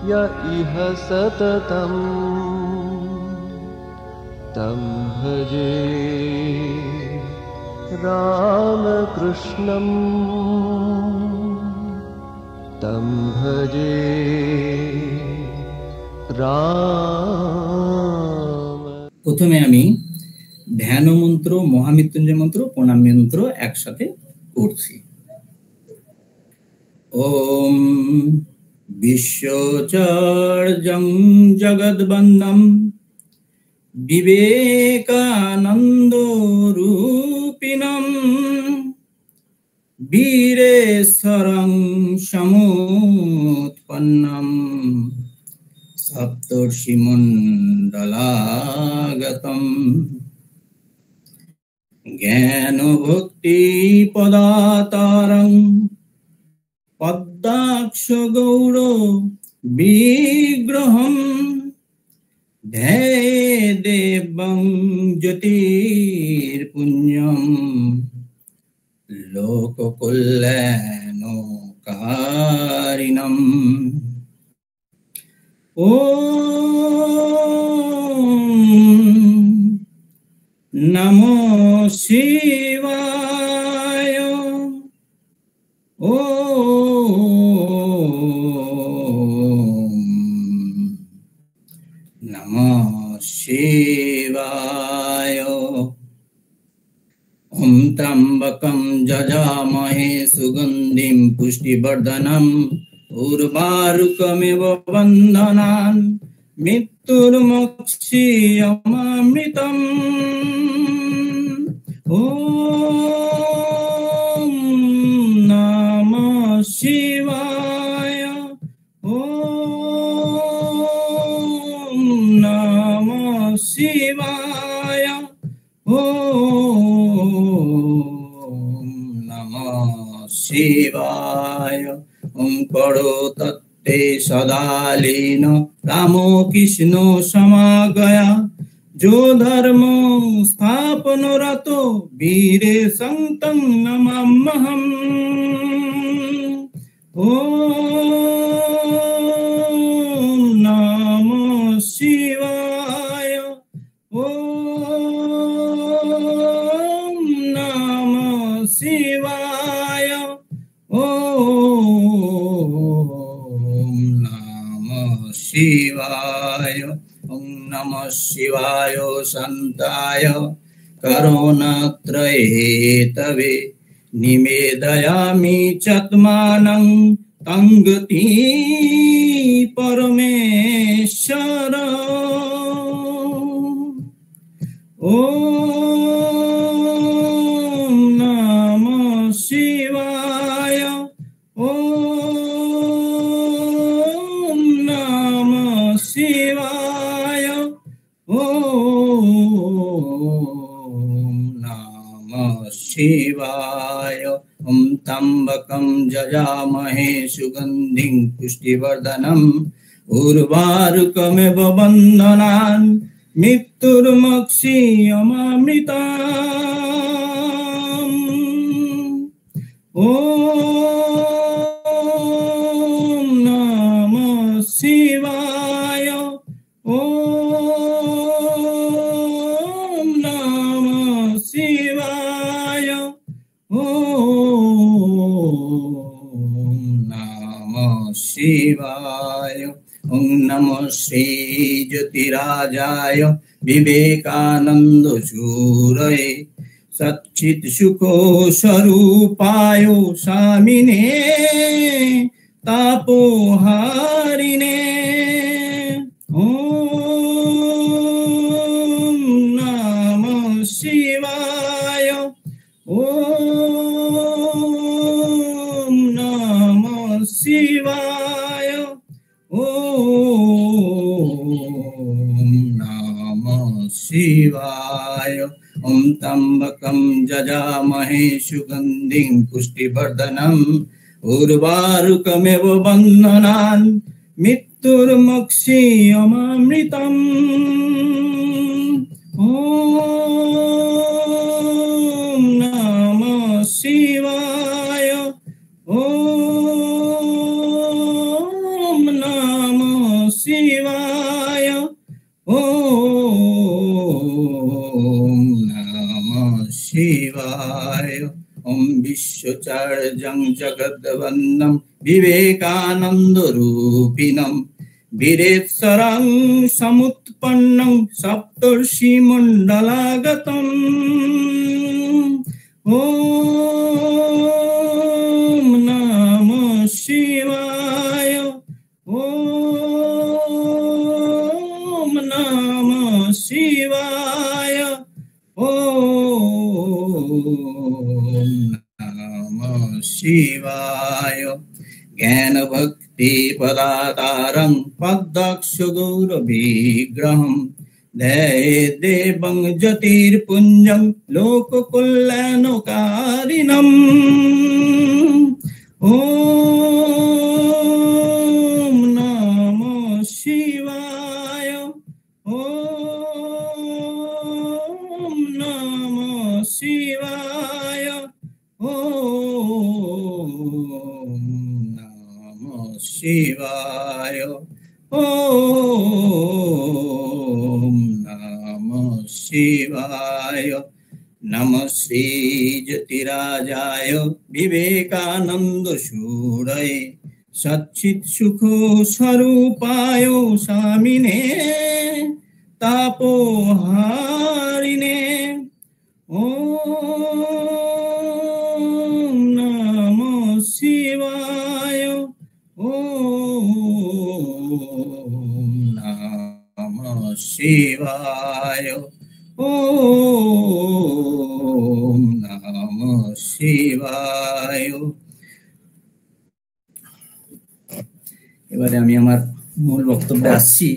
य इह सततम् तं भजे रामकृष्णम् तं भजे राम। প্রথমে আমি ধ্যান মন্ত্র, মহামৃত্যুঞ্জয় মন্ত্র, প্রণাম মন্ত্র একসাথে করছি। ওম বিশ্বচর্যং জগদ্বন্দম বিবেকানন্দ রূপিণম বীরেশ্বরং সমুৎপন্নম সপ্তর্ষিমণ্ডলাগতম জ্ঞানভক্তি পদাতারং পদ্মাক্ষ গৌর বিগ্রহম ধ্যায়ে দেবং জ্যোতির্পুঞ্জম লোককল্যাণকারিণম। ওম নমো শিবায়। ওম নমো শিবায়। ওম ত্র্যম্বকং যজামহে সুগন্ধিং পুষ্টিবর্ধনং উর্বারুকমিব বন্ধনাन् মৃত্যুর্মোক্ষীয়মামৃতम्। ওম নমঃ শিবায়। ওম নমঃ শিবায়। ওম নমঃ শিবায়। ওম করতত্তে সদালীন রামো কৃষ্ণ সমাগয়া जो धर्म स्थापन रतो वीरे संतं नमाम्यहम्। ओम नमः शिवाय। ओम नमः शिवाय। ओम नमः शिवाय। ओम नमः शिवाय शान्ताय करुणात्रयेतवे निवेदयामि चात्मानं तं गति परमेश्वर। ओम नमः शिवाय। ओम नमः शिवाय। ओम नमः शिवाय। ओम त्र्यम्बकं यजामहे सुगन्धिं पुष्टिवर्धनम् उर्वारुकमिव बन्धनान् मृत्युर्मोक्षीयमामृतम्। ओम नमः शिवाय। ओम नमः शिवाय। ओम नमः शिवाय। ओम नमः श्री ज्योतिराजाय विवेकानंद सूरये सच्चित् सुखो स्वरूपाय स्वामिने तापोहारिणे। ओम नमः शिवाय। ओम नमः शिवाय। ओम नमः शिवाय। ओम त्र्यम्बकं यजामहे सुगन्धिं पुष्टिवर्धनम् उर्वारुकमिव बन्धनान् मृत्युर्मोक्षीयमामृतम्। ओम नमः शिवाय। ओम नमः শিবায় ওম নমঃ শিবায়। ওম বিশ্বচার্যং জগদ্বন্দম বিবেকানন্দ রূপিণম বীরেশ্বরং সমুৎপন্নং সপ্তর্ষি মণ্ডলাগতম। ওম নমঃ শিবায় ওম নমঃ শিবায় ওম নমঃ শিবায়। জ্ঞান ভক্তি পদাতারং পদ্মক্ষ গৌর বিগ্রহম ধ্যায়ে দেবং জ্যোতির্পুঞ্জং লোক কল্যাণকারিণম। ওম নমঃ শিবায় ওম নমঃ শিবায় ওম নমঃ শিবায় ওম নমঃ শিবায়। নমঃ শ্রী জ্যোতিরাজায় বিবেকানন্দ সুরয়ে সচ্চিৎ সুখ স্বরূপায় স্বামিনে তাপহারিণে। ওম নমঃ শিবায় ওম নমঃ শিবায় ওম নমঃ শিবায়। এবারে আমি আমার মূল বক্তব্যে আসছি।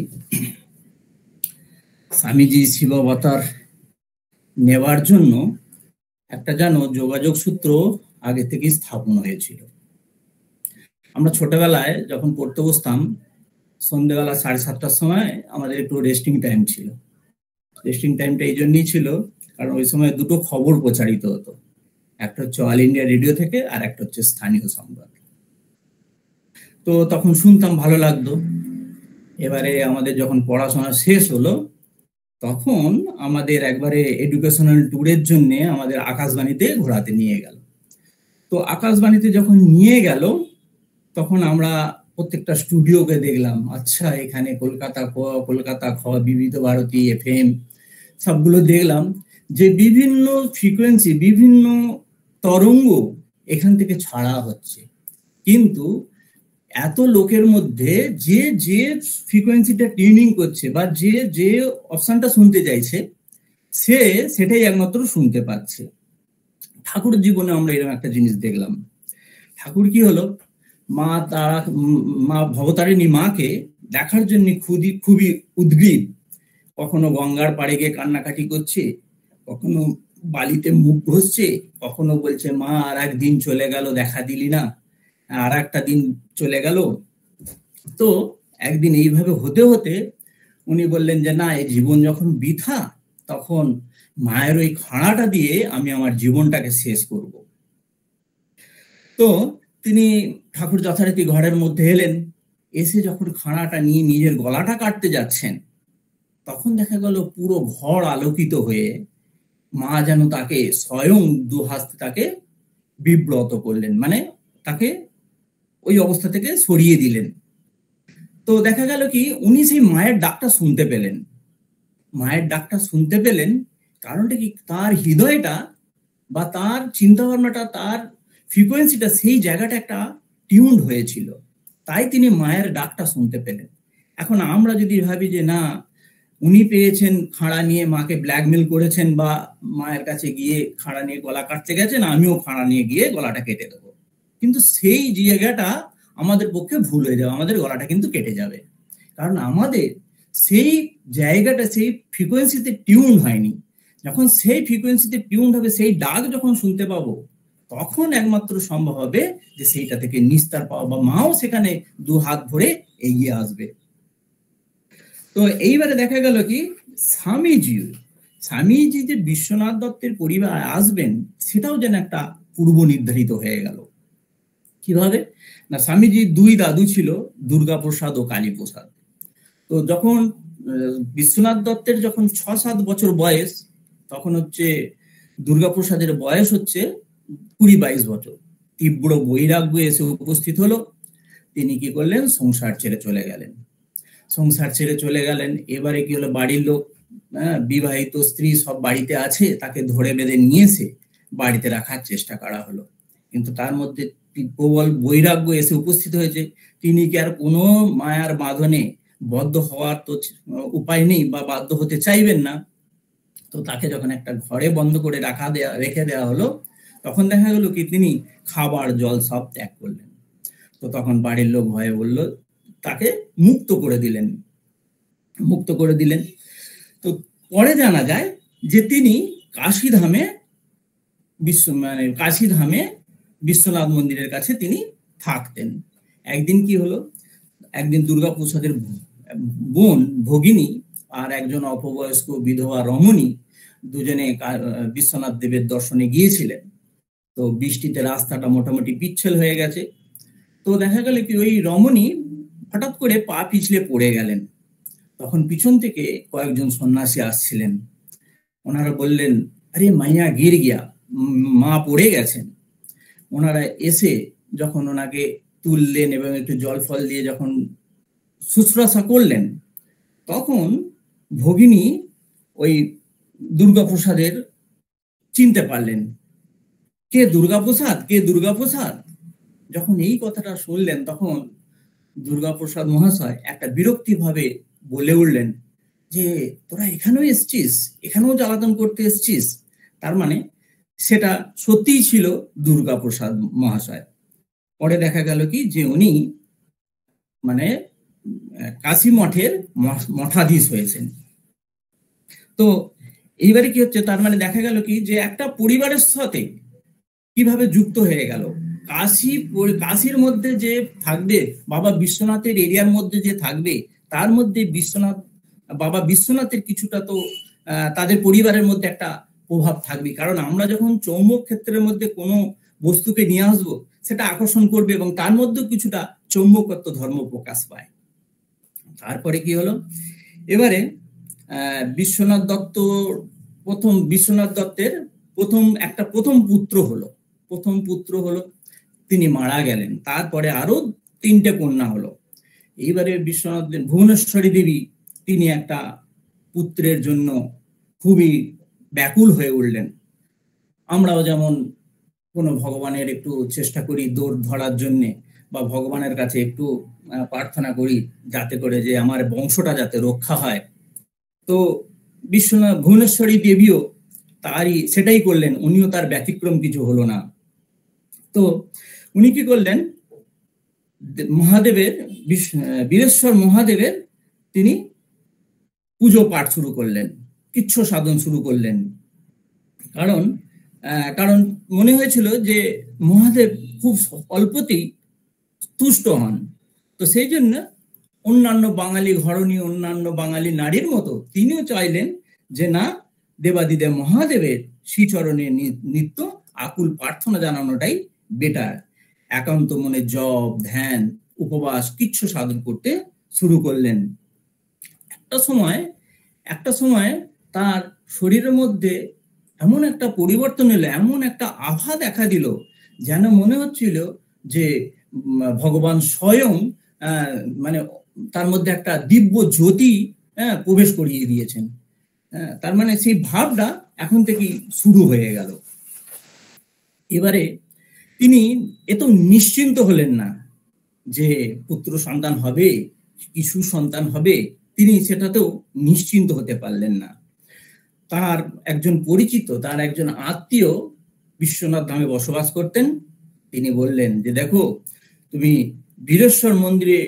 স্বামীজি শিবাবতার নেওয়ার জন্য একটা যেন যোগাযোগ সূত্র আগে থেকেই স্থাপন হয়েছিল। আমরা ছোটবেলায় যখন পড়তে বসতাম, সন্ধ্যেবেলা 7:30টার সময় আমাদের একটু রেস্টিং টাইম ছিল। রেস্টিং টাইমটা এই জন্যই ছিল কারণ ওই সময় দুটো খবর প্রচারিত হতো, একটা হচ্ছে অল ইন্ডিয়া রেডিও থেকে আর একটা হচ্ছে স্থানীয় সংবাদ। তো তখন শুনতাম, ভালো লাগতো। এবারে আমাদের যখন পড়াশোনা শেষ হলো তখন আমাদের একবারে এডুকেশনাল ট্যুরের জন্য আমাদের আকাশবাণীতে ঘোরাতে নিয়ে গেল। তো আকাশবাণীতে যখন নিয়ে গেল তখন আমরা প্রত্যেকটা স্টুডিওকে দেখলাম। আচ্ছা, এখানে কলকাতা খ, বিবিধ ভারতী, FM সবগুলো দেখলাম যে বিভিন্ন ফ্রিকোয়েন্সি, বিভিন্ন তরঙ্গ এখান থেকে ছাড়া হচ্ছে। কিন্তু এত লোকের মধ্যে যে যে ফ্রিকোয়েন্সিটা টিউনিং করছে বা যে যে অপশনটা শুনতে চাইছে সে সেটাই একমাত্র শুনতে পাচ্ছে। ঠাকুর জীবনে আমরা এরকম একটা জিনিস দেখলাম। ঠাকুর কি হলো, মা ভবতারিণী মাকে দেখার জন্য খুবই উদ্গ্রীব। কখনো গঙ্গার পাড়ে গিয়ে কান্নাকাটি করছে, কখনো বালিতে মুখ ঘষছে, কখনো বলছে মা আর একদিন চলে গেল, দেখা দিলি না, আর একটা দিন চলে গেল। তো একদিন এইভাবে হতে হতে উনি বললেন যে না, এই জীবন যখন বৃথা তখন মায়ের ওই খাড়াটা দিয়ে আমি আমার জীবনটাকে শেষ করব। তো তিনি ঠাকুর যথারীতি ঘরের মধ্যে এলেন। এসে যখন খাড়াটা নিয়ে নিজের গলাটা কাটতে যাচ্ছেন তখন দেখা গেল পুরো ঘর আলোকিত হয়ে মা যেন তাকে স্বয়ং দুহাতে তাকে বিব্রত করলেন, মানে তাকে ওই অবস্থা থেকে সরিয়ে দিলেন। তো দেখা গেল কি উনি সেই মায়ের ডাকটা শুনতে পেলেন। মায়ের ডাকটা শুনতে পেলেন কারণটা কি, তার হৃদয়টা বা তার চিন্তা ভাবনাটা, তার ফ্রিকোয়েন্সিটা সেই জায়গাটা একটা টিউনড হয়েছিল, তাই তিনি মায়ের ডাকটা শুনতে পেলেন। এখন আমরা যদি ভাবি যে না, উনি পেয়েছেন খাড়া নিয়ে মাকে ব্ল্যাকমেল করেছেন বা মায়ের কাছে গিয়ে খাড়া নিয়ে গলা কাটতে গেছেন, আমিও খাড়া নিয়ে গিয়ে গলাটা কেটে দেবো, কিন্তু সেই জায়গাটা আমাদের পক্ষে ভুল হয়ে যাবে, আমাদের গলাটা কিন্তু কেটে যাবে। কারণ আমাদের সেই জায়গাটা সেই ফ্রিকোয়েন্সিতে টিউন হয়নি। যখন সেই ফ্রিকোয়েন্সিতে টিউন হবে, সেই ডাক যখন শুনতে পাবো তখন একমাত্র সম্ভব হবে যে সেইটা থেকে নিস্তার পাওয়া, বা মাও সেখানে দু হাত ভরে এগিয়ে আসবে। তো এইবারে দেখা গেল কি স্বামীজি যে বিশ্বনাথ দত্তের পরিবারে আসবেন সেটাও যেন একটা পূর্ব নির্ধারিত হয়ে গেল। কিভাবে না, স্বামীজির দুই দাদু ছিল, দুর্গাপ্রসাদ ও কালীপ্রসাদ। তো যখন বিশ্বনাথ দত্তের যখন 6-7 বছর বয়স, তখন হচ্ছে দুর্গাপ্রসাদের বয়স হচ্ছে 20-22 বছর। তীব্র বৈরাগ্য এসে উপস্থিত হলো। তিনি কি করলেন, সংসার ছেড়ে চলে গেলেন। সংসার ছেড়ে চলে গেলেন। এবারে কি হলো, বাড়ির লোক, বিবাহিত স্ত্রী সব বাড়িতে আছে, তাকে ধরে বেঁধে নিয়ে এসে বাড়িতে রাখার চেষ্টা করা হলো। কিন্তু তার মধ্যে প্রবল বৈরাগ্য এসে উপস্থিত হয়েছে। তিনি কি আর কোনো মায়ার বাঁধনে বদ্ধ হওয়ার তো উপায় নেই, বা বাধ্য হতে চাইবেন না। তো তাকে যখন একটা ঘরে বন্ধ করে রেখে দেওয়া হলো, তখন দেখা গেল কি তিনি খাবার জল সব ত্যাগ করলেন। তো তখন বাড়ির লোক ভয়ে বলল, তাকে মুক্ত করে দিলেন। তো পরে জানা যায় যে তিনি কাশীধামে বিশ্বনাথ মন্দিরের কাছে তিনি থাকতেন। একদিন কি হলো, একদিন দুর্গাপ্রসাদের বোন ভগিনী আর একজন অপবয়স্ক বিধবা রমণী দুজনে বিশ্বনাথ দেবের দর্শনে গিয়েছিলেন। তো বৃষ্টিতে রাস্তাটা মোটামুটি পিচ্ছিল হয়ে গেছে। তো দেখা গেল কি ওই রমণী হঠাৎ করে পা পিছলে পড়ে গেলেন। তখন পিছন থেকে কয়েকজন সন্ন্যাসী আসছিলেন। ওনারা বললেন, আরে মাইয়া গির গিয়া, মা পড়ে গেছেন। ওনারা এসে যখন ওনাকে তুললেন এবং একটু জল ফল দিয়ে যখন শুশ্রূষা করলেন, তখন ভগিনী ওই দুর্গাপ্রসাদের চিনতে পারলেন, কে দুর্গাপ্রসাদ। যখন এই কথাটা শুনলেন, তখন দুর্গাপ্রসাদ মহাশয় একটা বিরক্তি ভাবে বলে উঠলেন যে, তোরা এখানেও এসছিস, এখানেও জ্বালাতন করতে এসছিস। তার মানে সেটা সত্যিই ছিল দুর্গাপ্রসাদ মহাশয়। পরে দেখা গেল কি যে উনি মানে কাশী মঠের মঠাধীশ হয়েছেন। তো এইবারে কি হচ্ছে, তার মানে দেখা গেল কি যে একটা পরিবারের সাথে কিভাবে যুক্ত হয়ে গেল। কাশীর মধ্যে যে থাকবে, বাবা বিশ্বনাথের এরিয়ার মধ্যে যে থাকবে, তার মধ্যে বাবা বিশ্বনাথের কিছুটা তো তাদের পরিবারের মধ্যে একটা প্রভাব থাকবে। কারণ আমরা যখন চৌম্বক ক্ষেত্রের মধ্যে কোনো বস্তুকে নিয়ে আসবো, সেটা আকর্ষণ করবে এবং তার মধ্যেও কিছুটা চৌম্বকত্ব ধর্ম প্রকাশ পায়। তারপরে কি হলো, এবারে বিশ্বনাথ দত্তের প্রথম পুত্র হলো, তিনি মারা গেলেন। তারপরে আরো 3টে কন্যা হলো। এইবারে ভুবনেশ্বরী দেবী, তিনি একটা পুত্রের জন্য খুবই ব্যাকুল হয়ে উঠলেন। আমরাও যেমন কোনো ভগবানের একটু চেষ্টা করি দৌড় ধরার জন্যে, বা ভগবানের কাছে একটু প্রার্থনা করি যাতে করে যে আমার বংশটা যাতে রক্ষা হয়। তো ভুবনেশ্বরী দেবীও সেটাই করলেন। উনিও তার ব্যতিক্রম কিছু হলো না। তো উনি কি করলেন, বীরেশ্বর মহাদেবের তিনি পুজো পাঠ শুরু করলেন, কিচ্ছু সাধন শুরু করলেন। কারণ মনে হয়েছিল যে মহাদেব খুব অল্পতেই তুষ্ট হন। তো সেই জন্য অন্যান্য বাঙালি নারীর মতো তিনিও চাইলেন যে না, দেবাদিদেব মহাদেবের শ্রীচরণে নিত্য আকুল প্রার্থনা জানানোটাই বেটার। একান্ত মনে জপ, ধ্যান, উপবাস কিচ্ছু সাধন করতে শুরু করলেন। একটা সময় তার শরীরের মধ্যে এমন একটা পরিবর্তন এলো, এমন একটা আভা দেখা দিল, যেন মনে হচ্ছিল যে ভগবান স্বয়ং মানে তার মধ্যে একটা দিব্য জ্যোতি প্রবেশ করিয়ে দিয়েছেন। তার মানে সেই ভাবটা এখন থেকেই শুরু হয়ে গেল। এবারে তিনি এত নিশ্চিন্ত হলেন না যে পুত্র সন্তান হবে কি সুসন্তান হবে, তিনি সেটাতেও নিশ্চিন্ত হতে পারলেন না। তার একজন পরিচিত, তার একজন আত্মীয় বিশ্বনাথ ধামে বসবাস করতেন। তিনি বললেন যে দেখো, তুমি বীরেশ্বর মন্দিরে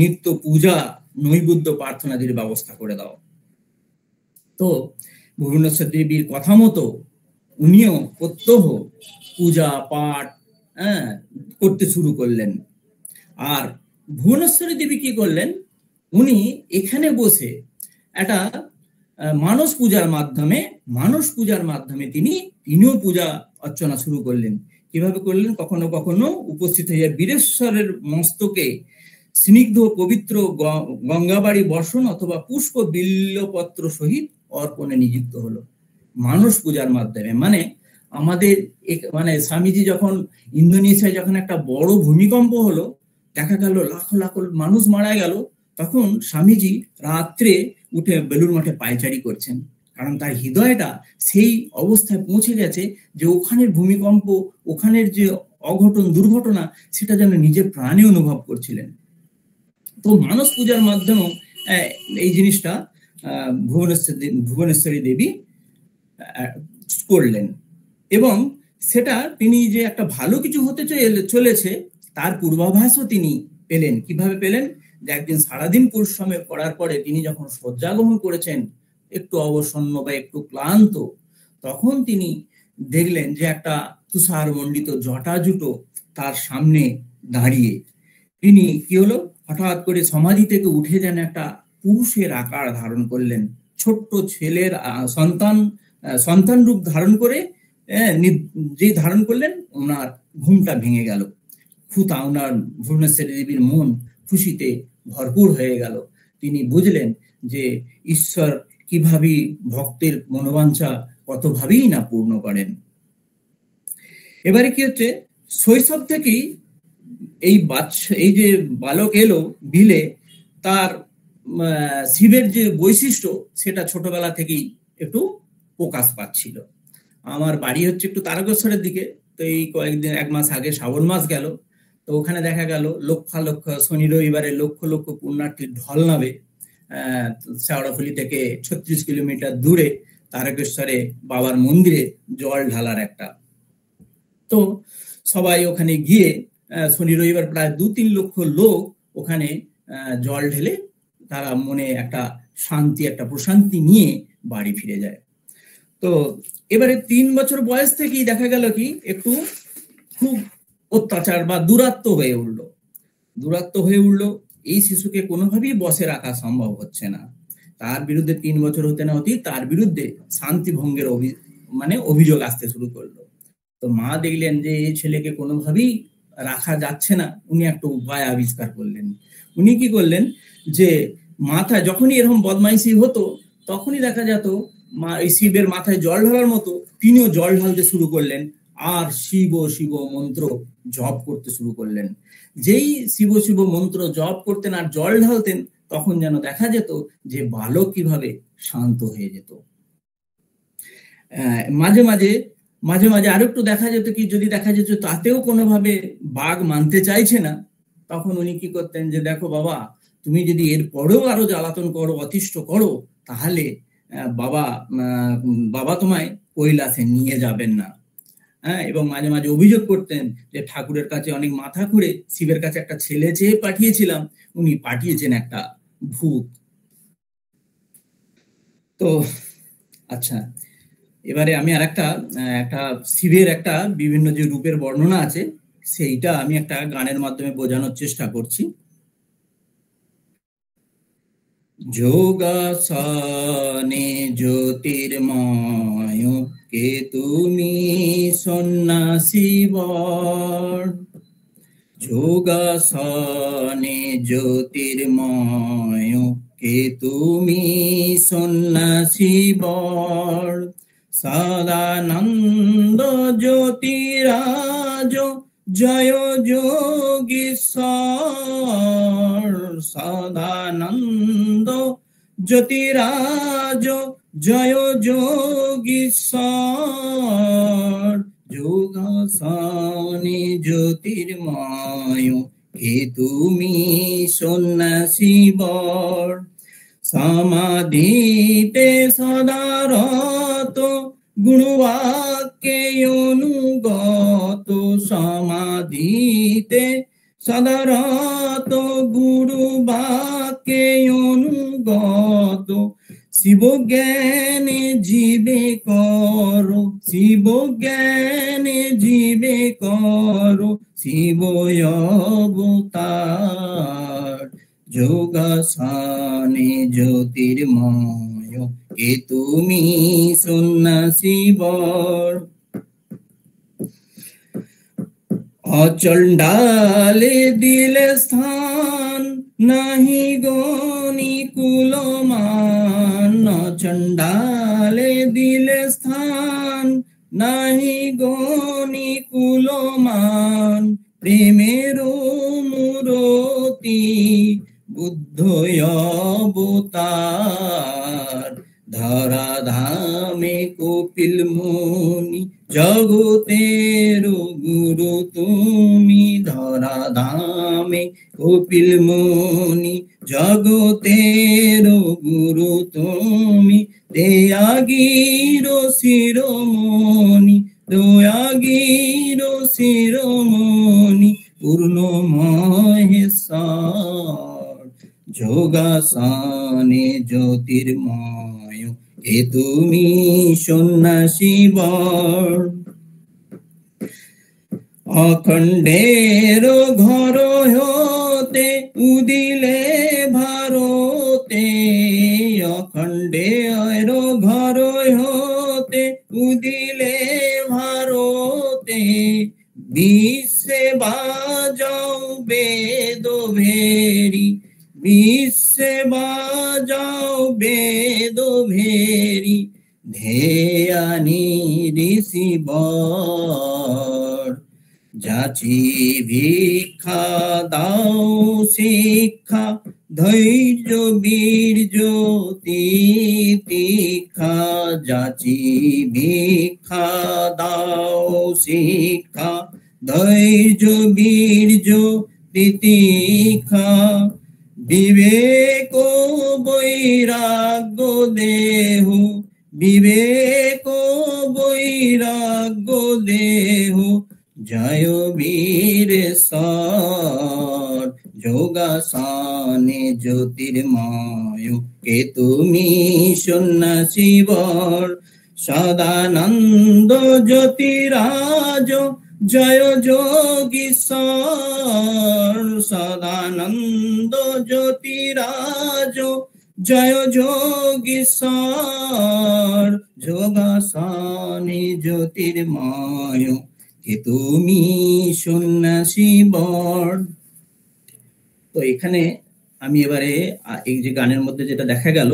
নিত্য পূজা, নৈবেদ্য, প্রার্থনাদির ব্যবস্থা করে দাও। তো ভুবনেশ্বর দেবীর কথা মতো উনিও প্রত্যহ পূজা পাঠ করতে শুরু করলেন। আর ভুবনেশ্বরী দেবী কি করলেন, উনি এখানে বসে একটা মানস পূজার মাধ্যমে তিনিও পূজা অর্চনা শুরু করলেন। কিভাবে করলেন, কখনো কখনো উপস্থিত হইয়া বীরেশ্বরের মস্তকে স্নিগ্ধ পবিত্র গঙ্গাবাড়ি বর্ষণ অথবা পুষ্প বিল্লপত্র সহিত অর্পণে নিযুক্ত হলো মানস পূজার মাধ্যমে। মানে আমাদের মানে স্বামীজি যখন ইন্দোনেশিয়ায় যখন একটা বড় ভূমিকম্প হলো, দেখা গেল লাখো লাখো মানুষ মারা গেল, তখন স্বামীজি রাত্রে উঠে বেলুড় মঠে পায়চারি করছেন, কারণ তার হৃদয়টা সেই অবস্থায় পৌঁছে গেছে যে ওখানের ভূমিকম্প, ওখানের যে অঘটন দুর্ঘটনা, সেটা যেন নিজের প্রাণে অনুভব করছিলেন। তো মানস পূজার মাধ্যমেও এই জিনিসটা ভুবনেশ্বরী দেবী করলেন, এবং সেটা তিনি যে একটা ভালো কিছু হতে চলেছে তার পূর্বাভাসও তিনি পেলেন। কিভাবে পেলেন? যে একদিন সারাদিন পরিশ্রমে করার পরে তিনি যখন শয্যা গ্রহণ করেছেন, একটু অবসন্ন বা একটু ক্লান্ত, তখন তিনি দেখলেন যে একটা তুষার মণ্ডিত জটাজুটো তার সামনে দাঁড়িয়ে। তিনি কি হলো, হঠাৎ করে সমাধি থেকে উঠে যেন একটা পুরুষের আকার ধারণ করলেন, ছোট্ট ছেলের সন্তান রূপ ধারণ করে যে ধারণ করলেন, ওনার ঘুমটা ভেঙে গেল। ওনার ভুবনেশ্বরী দেবীর মন খুশিতে ভরপুর হয়ে গেল। তিনি বুঝলেন যে ঈশ্বর কিভাবে ভক্তের মনোবাঞ্ছা কতভাবেই না পূর্ণ করেন। এবারে কি হচ্ছে, শৈশব থেকেই এই যে বালক এলো বিলে, তার শিবের যে বৈশিষ্ট্য সেটা ছোটবেলা থেকেই একটু প্রকাশ পাচ্ছিল। আমার বাড়ি হচ্ছে একটু তারকেশ্বরের দিকে, তো এই কয়েকদিন, 1 মাস আগে শ্রাবণ মাস গেল, তো ওখানে দেখা গেল লক্ষ লক্ষ শনি রবিবারে লক্ষ লক্ষ পুণ্যার্থীর ঢল নামে শেওড়াফুলি থেকে 36 কিলোমিটার দূরে তারকেশ্বরে বাবার মন্দিরে জল ঢালার একটা। তো সবাই ওখানে গিয়ে শনি রবিবার প্রায় 2-3 লক্ষ লোক ওখানে জল ঢেলে তারা মনে একটা শান্তি, একটা প্রশান্তি নিয়ে বাড়ি ফিরে যায়। তো এবারে 3 বছর বয়স থেকেই দেখা গেল কি একটু খুব অত্যাচার বা দূরত্ব হয়ে উঠলো। এই শিশুকে কোনোভাবেই বসে রাখা সম্ভব হচ্ছে না। তার বিরুদ্ধে 3 বছর হতে না হতেই তার বিরুদ্ধে শান্তি ভঙ্গের অভিযোগ আসতে শুরু করলো। তো মা দেখলেন যে এই ছেলেকে কোনোভাবেই রাখা যাচ্ছে না, উনি একটা উপায় আবিষ্কার করলেন। উনি কি করলেন, যে মাথায় যখনই এরকম বদমাইশি হতো, তখনই দেখা যেত এই শিবের মাথায় জল ঢালার মতো তিনিও জল ঢালতে শুরু করলেন, আর শিব শিব মন্ত্র জপ করতে শুরু করলেন। যেই শিব শিব মন্ত্র জপ করতেন আর জল ঢালতেন, তখন যেন দেখা যেত যে বালক কিভাবে শান্ত হয়ে যেত। মাঝে মাঝে আরো একটু দেখা যেত কি, যদি দেখা যেত তাতেও কোনোভাবে বাঘ মানতে চাইছে না, তখন উনি কি করতেন, যে দেখো বাবা, তুমি যদি এর পরেও আরো জ্বালাতন করো, অতিষ্ঠ করো, তাহলে বাবা তোমায় কৈলাসে নিয়ে যাবেন না। এবং মাঝে মাঝে অভিযোগ করতেন যে ঠাকুরের কাছে অনেক মাথা ঘুরে শিবের কাছে একটা ছেলে চেয়ে পাঠিয়েছিলাম, উনি পাঠিয়েছেন একটা ভূত। তো আচ্ছা, এবারে আমি আর একটা শিবের একটা বিভিন্ন যে রূপের বর্ণনা আছে, সেইটা আমি একটা গানের মাধ্যমে বোঝানোর চেষ্টা করছি। যোগাসনে জ্যোতির্ময় কে তুমি সন্ন্যাসী বর, যোগাসনে জ্যোতির্ময় কে তুমি সন্ন্যাসী বর, সদানন্দ জ্যোতিরাজ জয় যোগীশ্বর, সদানন্দ জ্যোতিরাজ জয় যোগীশ্বর, যোগাসনে জ্যোতির্ময় কে তুমি সন্ন্যাসী বর, সমাধিতে সদারত গুণবাক্যে অনুগত, সমাধিতে সদারত গুরুবাক্যে অনুগত, শিব জ্ঞানে জীবে করো, শিব জ্ঞানে জীবে করো শিব অবতার, যোগাসনে জ্যোতির্ময় কে তুমি সন্ন্যাসী বর, অচণ্ডালে দিলে স্থান নাহি গণি কুলমান, অচণ্ডালে দিলে স্থান নাহি গণি কুলমান, প্রেমের মূরতি বুদ্ধ অবতার, ধরা ধামে কপিল মুনি জগতের গুরু তুমি, ধরা ধামে কপিল মুনি জগতের গুরু তুমি, দেয়াগির শিরোমণি দয়াগির শিরোমণি পূর্ণ মহেশ্বর, যোগাসনে জ্যোতির্ময় এ তুমি সন্ন্যাসী বর, অখণ্ডের ঘর হতে উদিলে ভারতে, অখণ্ডের ঘর হতে উদিলে ভারতে, বিশ্বে বাজাও বেদ ভেরি, বিশ্বে বাজাও বেদ ভেরি, ধেয়ানি ঋষি বর, যাচি ভিক্ষা দাও শিক্ষা ধৈর্য বীর্য তিতিক্ষা, যাচি ভিক্ষা দাও শিক্ষা ধৈর্য বীর্য তিতিক্ষা, বিবেক বৈরাগ্য দেহ, বিবেক বৈরাগ্য দেহ, জয় বীরেশ্বর, যোগাসনে জ্যোতির্ময় কে তুমি সন্ন্যাসী বর, সদানন্দ জ্যোতিরাজ জয় যোগীশ্বর, সদানন্দ জ্যোতিরাজ জয় যোগীশ্বর, যোগাসনে জ্যোতির্ময় কে তুমি সন্ন্যাসী বর। তো এখানে আমি এবারে এই যে গানের মধ্যে যেটা দেখা গেল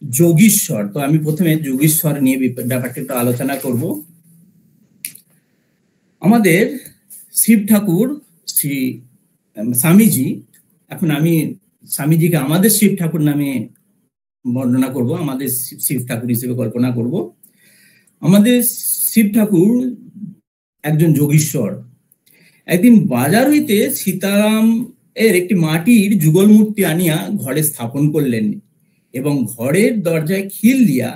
যোগীশ্বর, তো আমি প্রথমে যোগীশ্বর নিয়ে ব্যাপারটা একটু আলোচনা করব। আমাদের শিব ঠাকুর শ্রী স্বামীজি, এখন আমি স্বামীজিকে আমাদের শিব ঠাকুর নামে বর্ণনা করব, আমাদের শিব ঠাকুর হিসেবে কল্পনা করব। আমাদের শিব ঠাকুর একজন যোগীশ্বর। একদিন বাজার হইতে সীতারাম এর একটি মাটির যুগল মূর্তি আনিয়া ঘরে স্থাপন করলেন এবং ঘরের দরজায় খিল দিয়া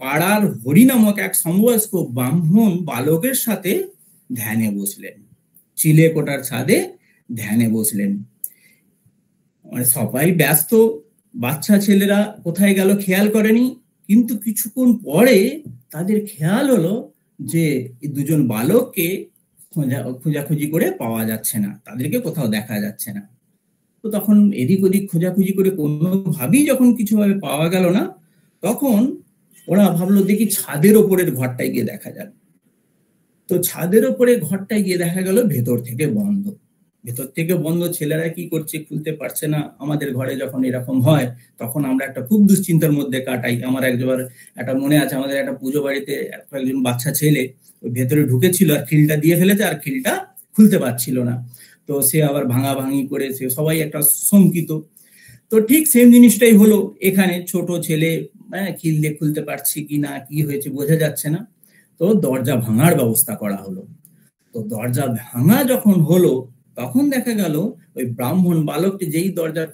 পাড়ার হরি নামক এক সমবয়স্ক ব্রাহ্মণ বালকের সাথে ধ্যানে বসলেন। চিলে কোটার ছাদে ধ্যানে বসলেন। মানে সবাই ব্যস্ত, বাচ্চা ছেলেরা কোথায় গেল খেয়াল করেনি, কিন্তু কিছুক্ষণ পরে তাদের খেয়াল হলো যে দুজন বালককে খোঁজাখুঁজি করে পাওয়া যাচ্ছে না, তাদেরকে কোথাও দেখা যাচ্ছে না। তো তখন এদিক ওদিক খোঁজাখুঁজি করে কোনোভাবেই যখন কিছুভাবে পাওয়া গেল না, তখন ওরা ভাবলো দেখি ছাদের ওপরের ঘরটায় গিয়ে দেখা যাবে। তো ছাদের ওপরে ঘরটায় গিয়ে দেখা গেল ভেতর থেকে বন্ধ। ভেতর থেকে বন্ধ, ছেলেরা কি করছে খুলতে পারছে না। আমাদের ঘরে যখন এরকম হয় তখন আমরা একটা খুব দুশ্চিন্তার মধ্যে কাটাই। আমার একবার একটা মনে আছে, আমাদের একটা পুজো বাড়িতে একজন বাচ্চা ছেলে ওই ভেতরে ঢুকেছিল আর খিলটা দিয়ে ফেলেছে, আর খিলটা খুলতে পারছিল না। তো সে আবার ভাঙাভাঙি করে, সে সবাই একটা শঙ্কিত। তো ঠিক সেম জিনিসটাই হলো এখানে, ছোট ছেলে খিল দিয়ে খুলতে পারছি কি না, কি হয়েছে বোঝা যাচ্ছে না। তো দরজা ভাঙার ব্যবস্থা করা হলো। তো দরজা ভাঙা যখন হলো তখন দেখা গেল ওই ব্রাহ্মণ বালকটি যেই দরজার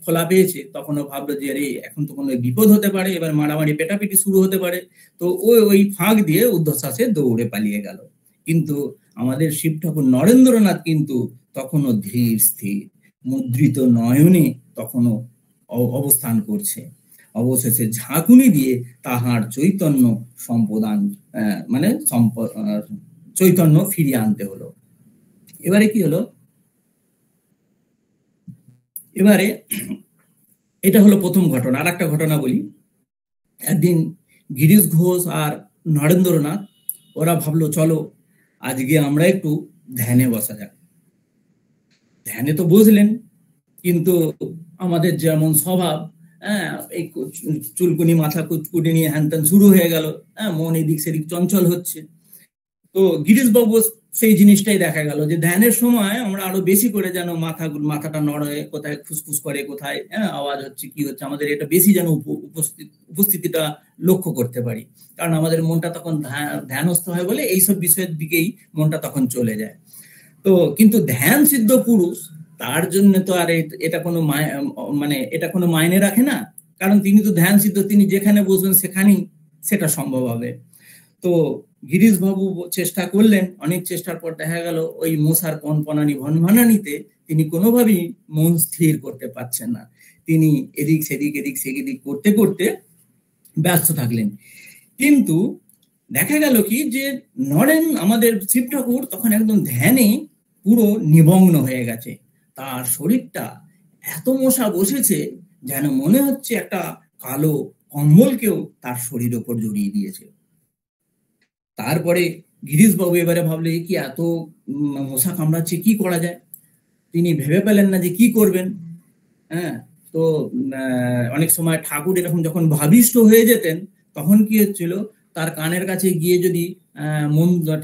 খোলা পেয়েছে তখনও ভাবলো যে আরে এখন তো কোনো বিপদ হতে পারে, এবার মারামারি পেটাপিটি শুরু হতে পারে। তো ওই ফাঁক দিয়ে ঊর্ধ্বশ্বাসে দৌড়ে পালিয়ে গেল। কিন্তু আমাদের শিব ঠাকুর নরেন্দ্রনাথ কিন্তু তখনও ধীর স্থির মুদ্রিত নয়নে তখনও অবস্থান করছে। অবশেষে ঝাঁকুনি দিয়ে তাহার চৈতন্য সম্পদান চৈতন্য ফিরিয়ে আনতে হলো। এবারে কি হলো, এবারে এটা হলো প্রথম ঘটনা। আর একটা ঘটনা বলি। একদিন গিরিশ ঘোষ আর নরেন্দ্রনাথ ওরা ভাবলো চলো আজকে আমরা একটু ধ্যানে বসা যাক। ধ্যানে তো বসলেন, কিন্তু আমাদের যেমন স্বভাব, হ্যাঁ, এই চুলকুনি মাথা কুটকুটি নিয়ে হ্যান ত্যান শুরু হয়ে গেল, হ্যাঁ, মন এদিক সেদিক চঞ্চল হচ্ছে। তো গিরিশবাবু সেই জিনিসটাই দেখা গেল যে ধ্যানের সময় আমরা আরো বেশি করে যেন মাথাটা নড়ে, কোথায় ফুসফুস করে, কোথায় আওয়াজ হচ্ছে, কি হচ্ছে, আমাদের এটা বেশি যেন উপস্থিতিটা লক্ষ্য করতে পারি। কারণ আমাদের মনটা তখন ধ্যানস্থ হয় বলে এইসব বিষয়ের দিকেই মনটা তখন চলে যায়। তো কিন্তু ধ্যান সিদ্ধ পুরুষ, তার জন্য তো আর এটা কোনো মানে এটা কোনো মাইনে রাখে না, কারণ তিনি তো ধ্যান সিদ্ধ, তিনি যেখানে বসবেন সেখানেই সেটা সম্ভব হবে। তো গিরিশ বাবু চেষ্টা করলেন, অনেক চেষ্টার পর দেখা গেল ওই মশার কনকনানি ভনভনানিতে তিনি কোনোভাবেই মন স্থির করতে পারছেন না। তিনি এদিক সেদিক করতে করতে ব্যস্ত থাকলেন। কিন্তু দেখা গেল কি যে নরেন আমাদের শিব ঠাকুর তখন একদম ধ্যানে পুরো নিমগ্ন হয়ে গেছে। তার শরীরটা এত মশা বসেছে যেন মনে হচ্ছে একটা কালো কম্বলকেও তার শরীর ওপর জড়িয়ে দিয়েছে। তারপরে গিরিশবাবু এবারে ভাবলে কি এত মশা কামড়াচ্ছে, কি করা যায়। তিনি ভেবে পেলেন না যে কি করবেন। হ্যাঁ, তো অনেক সময় ঠাকুর এরকম যখন ভাবিষ্ট হয়ে যেতেন, তখন কি হচ্ছিল, তার কানের কাছে গিয়ে যদি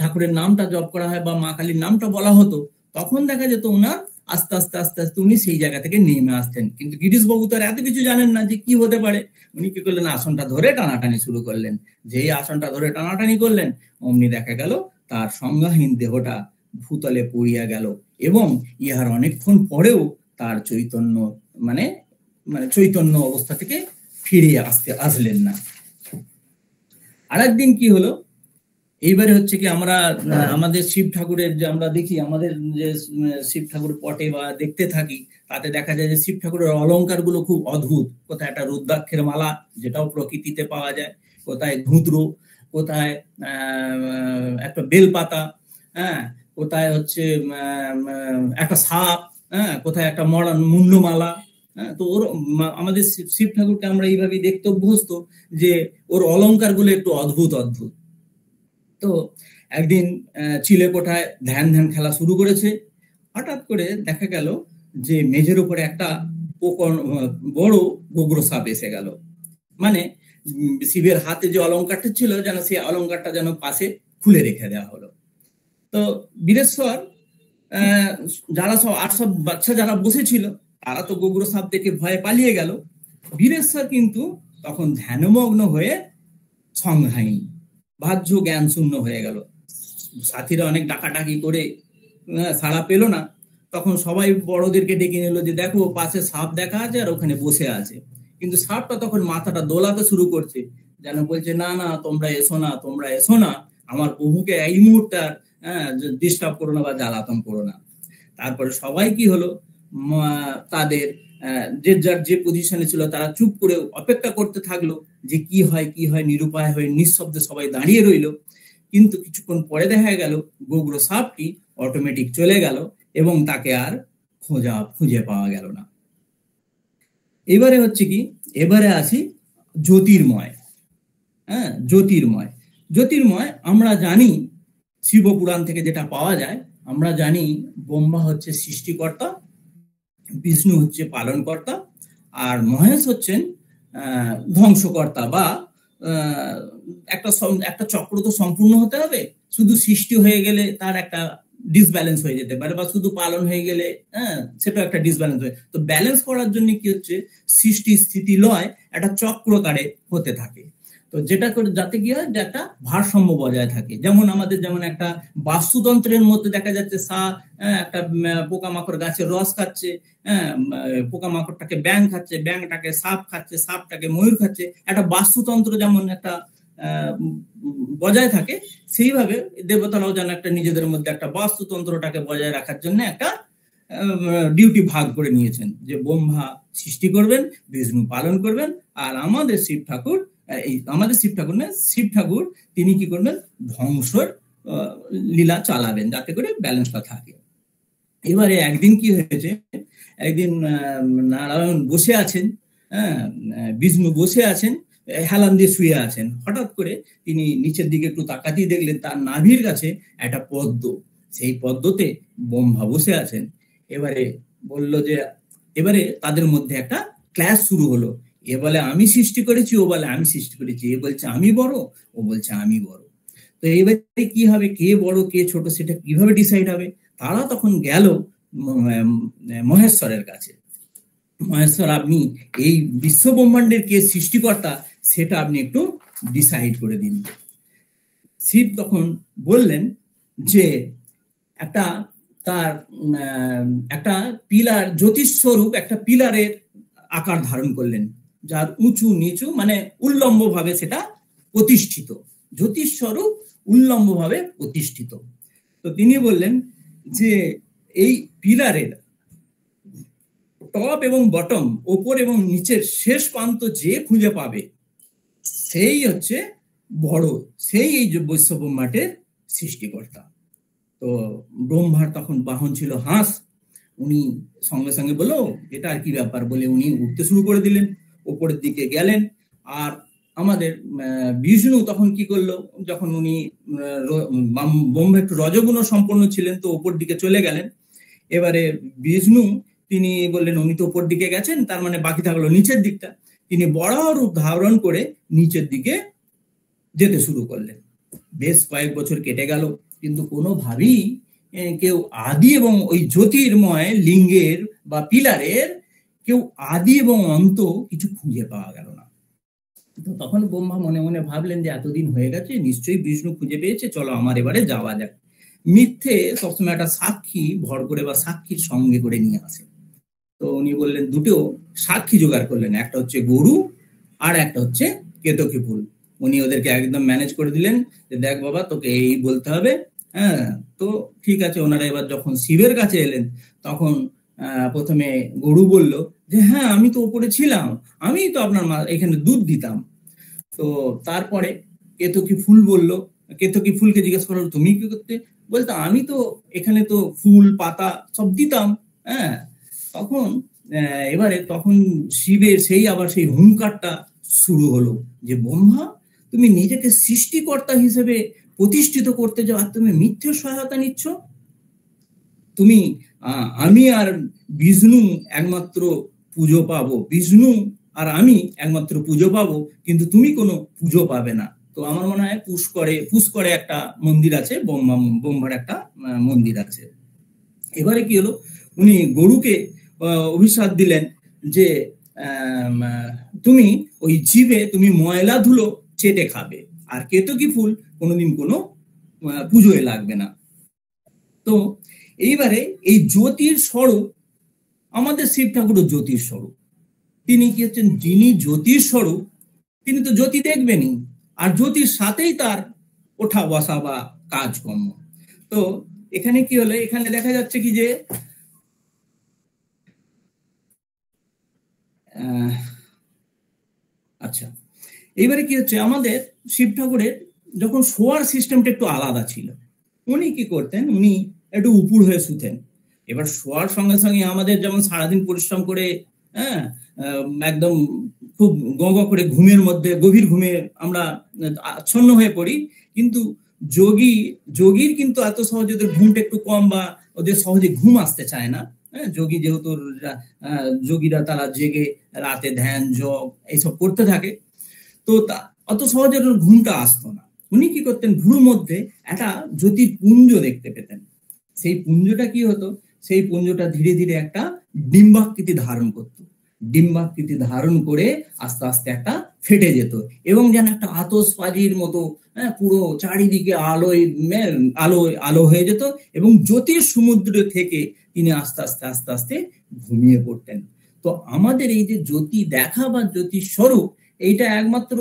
ঠাকুরের নামটা জপ করা হয় বা মা কালীর নামটা বলা হতো, তখন দেখা যেত ওনার আস্তে আস্তে উনি সেই জায়গা থেকে নেমে আসতেন। কিন্তু গিরিশবাবু তো আর এত কিছু জানেন না যে কি হতে পারে। উনি কি করলেন, আসনটা ধরে টানাটানি শুরু করলেন। যেই আসনটা ধরে টানাটানি করলেন, অমনি দেখা গেল তার সংজ্ঞাহীন দেহটা ভূতলে পড়িয়া গেল, এবং ইহার অনেকক্ষণ পরেও তার চৈতন্য মানে চৈতন্য অবস্থা থেকে ফিরে আসলেন না। আরেকদিন কি হলো, এইবারে হচ্ছে কি আমরা আমাদের শিব ঠাকুরের যে আমরা দেখি, আমাদের যে শিব ঠাকুর পটে বা দেখতে থাকি, তাতে দেখা যায় যে শিব ঠাকুরের অলংকার গুলো খুব অদ্ভুত। কোথায় একটা রুদ্রাক্ষের মালা, যেটাও প্রকৃতিতে পাওয়া যায়, কোথায় ধুদ্র, কোথায় একটা বেলপাতা, হ্যাঁ, কোথায় হচ্ছে একটা সাপ, হ্যাঁ, কোথায় একটা মুন্ডমালা। হ্যাঁ, তো ওর আমাদের শিব ঠাকুরকে আমরা এইভাবে দেখতে অভ্যস্ত যে ওর অলংকার গুলো একটু অদ্ভুত। তো একদিন চিলে কোঠায় ধ্যান খেলা শুরু করেছে। হঠাৎ করে দেখা গেল যে মেঝের উপরে একটা বড় গোগ্র সাপ এসে গেল। মানে শিবের হাতে যে অলংকারটা ছিল, যেন সেই অলংকারটা যেন পাশে খুলে রেখে দেওয়া হলো। তো বীরেশ্বর যারা সব বাচ্চা যারা বসেছিল, তারা তো গোগ্র সাপ দেখে ভয়ে পালিয়ে গেল। বীরেশ্বর কিন্তু তখন ধ্যানমগ্ন হয়ে সংজ্ঞাহীন, বাহ্য জ্ঞান শূন্য হয়ে গেল। সাথীরা অনেক ডাকাডাকি করে সাড়া পেল না। তখন সবাই বড়দেরকে ডেকে নিল যে দেখো, পাশে সাপ দেখা আছে আর ওখানে বসে আছে। কিন্তু সাপটা তখন মাথাটা দোলাতে শুরু করছে, যেন বলছে না তোমরা এসো না, আমার প্রভুকে এই মুহূর্তে ডিস্টার্ব করো না বা জ্বালাতন করো না। তারপরে সবাই কি হলো, তাদের যার যে পজিশনে ছিল তারা চুপ করে অপেক্ষা করতে থাকলো যে কি হয়, নিরুপায় হয়ে নিঃশব্দে সবাই দাঁড়িয়ে রইল। কিন্তু কিছুক্ষণ পরে দেখা গেল গোগ্র সাপটি অটোমেটিক চলে গেল এবং তাকে আর খুঁজে পাওয়া গেল না। এবারে হচ্ছে কি, এবারে আসি জ্যোতির্ময়। হ্যাঁ, জ্যোতির্ময় আমরা জানি শিবপুরাণ থেকে যেটা পাওয়া যায়, আমরা জানি ব্রহ্মা হচ্ছে সৃষ্টিকর্তা, বিষ্ণু হচ্ছে পালনকর্তা, আর মহেশ হচ্ছেন ধ্বংসকর্তা। বা একটা চক্র তো সম্পূর্ণ হতে হবে, শুধু সৃষ্টি হয়ে গেলে তার একটা ডিসব্যালেন্স হয়ে যেতে পারে, বা শুধু পালন হয়ে গেলে সেটা একটা ডিসব্যালেন্স হয়। তো ব্যালেন্স করার জন্য কি হচ্ছে, সৃষ্টি স্থিতি লয় একটা চক্রকারে হতে থাকে। তো যেটা করে যাতে কি হয়, যে একটা ভারসাম্য বজায় থাকে। যেমন একটা বাস্তুতন্ত্রের মধ্যে দেখা যাচ্ছে একটা পোকামাকড় গাছের রস খাচ্ছে, পোকামাকড়টাকে ব্যাঙ খাচ্ছে, ব্যাঙটাকে সাপ খাচ্ছে, সাপটাকে ময়ূর খাচ্ছে, একটা বাস্তুতন্ত্র যেমন একটা বজায় থাকে, সেইভাবে দেবতারাও যেন একটা নিজেদের মধ্যে একটা বাস্তুতন্ত্রটাকে বজায় রাখার জন্য একটা ডিউটি ভাগ করে নিয়েছেন, যে ব্রহ্মা সৃষ্টি করবেন, বিষ্ণু পালন করবেন, আর আমাদের শিব ঠাকুর তিনি কি করবেন, ধ্বংসর লীলা চালাবেন, যাতে করে ব্যালেন্সটা থাকে। এবারে একদিন কি হয়েছে, একদিন নারায়ণ বসে আছেন, বিষ্ণু বসে আছেন, হেলান দিয়ে শুয়ে আছেন। হঠাৎ করে তিনি নিচের দিকে একটু তাকাতেই দেখলেন তার নাভির কাছে একটা পদ্ম, সেই পদ্মতে ব্রহ্মা বসে আছেন। এবারে বলল যে, এবারে তাদের মধ্যে একটা ক্লাস শুরু হলো। এ বলে আমি সৃষ্টি করেছি, ও বলে আমি সৃষ্টি করেছি। এ বলছে আমি বড়, ও বলছে আমি বড়। তো এবারে কি হবে, কে বড় কে ছোট সেটা কিভাবে ডিসাইড হবে? তারা তখন গেল মহেশ্বরের কাছে। মহেশ্বর, আপনি এই বিশ্ব ব্রহ্মাণ্ডের কে সৃষ্টিকর্তা সেটা আপনি একটু ডিসাইড করে দিন। শিব তখন বললেন যে একটা তার একটা পিলার, জ্যোতিস্বরূপ একটা পিলারের আকার ধারণ করলেন, যার উঁচু নিচু মানে উল্লম্ব ভাবে সেটা প্রতিষ্ঠিত, জ্যোতিস্বরূপ উল্লম্ব ভাবে প্রতিষ্ঠিত। তো তিনি বললেন যে এই পিলারের টপ এবং বটম, ওপর এবং নিচের শেষ প্রান্ত যে খুঁজে পাবে সেই হচ্ছে বড়, সেই এই বৈশ্ব ব্রহ্মাণ্ডের সৃষ্টিকর্তা। তো ব্রহ্মার তখন বাহন ছিল হাঁস। উনি সঙ্গে সঙ্গে বললো এটা আর কি ব্যাপার বলে উনি উঠতে শুরু করে দিলেন, ওপরের দিকে গেলেন। আর আমাদের বিষ্ণু তখন কি করলো, যখন উনি ব্রহ্মা একটু রজগুণ সম্পন্ন ছিলেন, তো ওপর দিকে চলে গেলেন। এবারে বিষ্ণু তিনি বললেন উনি তো ওপর দিকে গেছেন, তার মানে বাকি থাকলো নিচের দিকটা। তিনি বড় রূপ ধারণ করে নিচের দিকে যেতে শুরু করলেন। বেশ কয়েক বছর কেটে গেল, কিন্তু কোনোভাবেই কেউ আদি এবং ওই জ্যোতির্ময় লিঙ্গের বা পিলারের কেউ আদি এবং অন্ত কিছু খুঁজে পাওয়া গেল না। তো তখন ব্রহ্মা মনে মনে ভাবলেন যে এতদিন হয়ে গেছে, নিশ্চয়ই বিষ্ণু খুঁজে পেয়েছে, চলো আমার এবারে যাওয়া যাক। মিথ্যে সবসময় একটা সাক্ষী ভর করে বা সাক্ষীর সঙ্গে করে নিয়ে আসে। তো উনি বললেন দুটো সাক্ষী জোগাড় করলেন, একটা হচ্ছে গরু আর একটা হচ্ছে কেতকী ফুল। উনি ওদেরকে একদম ম্যানেজ করে দিলেন যে দেখ বাবা তোকে এই বলতে হবে। হ্যাঁ, তো ঠিক আছে। ওনারা এবার যখন শিবের কাছে এলেন তখন প্রথমে গরু বলল যে হ্যাঁ আমি তো উপরে ছিলাম, আমি তো আপনার এখানে দুধ দিতাম। তো তারপরে কেতকী ফুল বলল, কেতকী ফুলকে জিজ্ঞেস করলো তুমি কি করতে? বলতো আমি তো এখানে তো ফুল পাতা সব দিতাম। হ্যাঁ, তখন এবারে তখন শিবের সেই আবার সেই হুঙ্কারটা শুরু হলো যে ব্রহ্মা তুমি নিজেকে সৃষ্টিকর্তা হিসেবে প্রতিষ্ঠিত করতে যাও আর তুমি মিথ্যে সহায়তা নিচ্ছ। তুমি আমি আর বিষ্ণু একমাত্র পুজো পাবো, বিষ্ণু আর আমি একমাত্র পুজো পাবো, কিন্তু তুমি কোনো পুজো পাবে না। তো আমার মনে হয় পুষ্করে একটা মন্দির আছে, ব্রহ্মার একটা মন্দির আছে। এবারে কি হলো, উনি গরুকে অভিশাপ দিলেন যে তুমি ওই জীবে তুমি ময়লা ধুলো চেটে খাবে, আর কেতকী ফুল কোনোদিন কোনো পুজোয় লাগবে না। তো এইবারে এই জ্যোতির স্বরূপ, আমাদের শিব ঠাকুর জ্যোতির স্বরূপ। তিনি কি হচ্ছেন, যিনি জ্যোতির স্বরূপ তিনি তো জ্যোতি দেখবেনই, আর জ্যোতির সাথেই তার ওঠা বসা বা কাজকর্ম। তো এখানে কি হলো, এখানে দেখা যাচ্ছে কি যে আচ্ছা এইবারে কি হচ্ছে, আমাদের শিব ঠাকুরের যখন শোয়ার সিস্টেমটা একটু আলাদা ছিল। উনি কি করতেন, উনি একটু উপুর হয়ে শুতেন। এবার শোয়ার সঙ্গে সঙ্গে আমাদের যেমন সারাদিন পরিশ্রম করে হ্যাঁ একদম খুব গঙ্গ করে ঘুমের মধ্যে গভীর ঘুমে আমরা আচ্ছন্ন হয়ে পড়ি, কিন্তু যোগীর কিন্তু এত সহজে ওদের ঘুমটা একটু কম বা ওদের সহজে ঘুম আসতে চায় না। হ্যাঁ, যোগী যেহেতু যোগীরা তারা জেগে রাতে ধ্যান জপ এইসব করতে থাকে, তো অত সহজে ঘুমটা আসতো না। উনি কি করতেন, ভ্রুর মধ্যে একটা জ্যোতির পুঞ্জ দেখতে পেতেন। সেই পুঞ্জটা কি হতো, সেই পুঞ্জটা ধীরে ধীরে একটা ডিম্বাকৃতি ধারণ করত। ডিম্বাকৃতি ধারণ করে আস্তে আস্তে একটা ফেটে যেত এবং যেন একটা আতশবাজির মতো পুরো চারিদিকে আলো হয়ে যেত এবং জ্যোতির সমুদ্র থেকে তিনি আস্তে আস্তে আস্তে আস্তে ঘুমিয়ে পড়তেন। তো আমাদের এই যে জ্যোতি দেখা বা জ্যোতির স্বরূপ, এইটা একমাত্র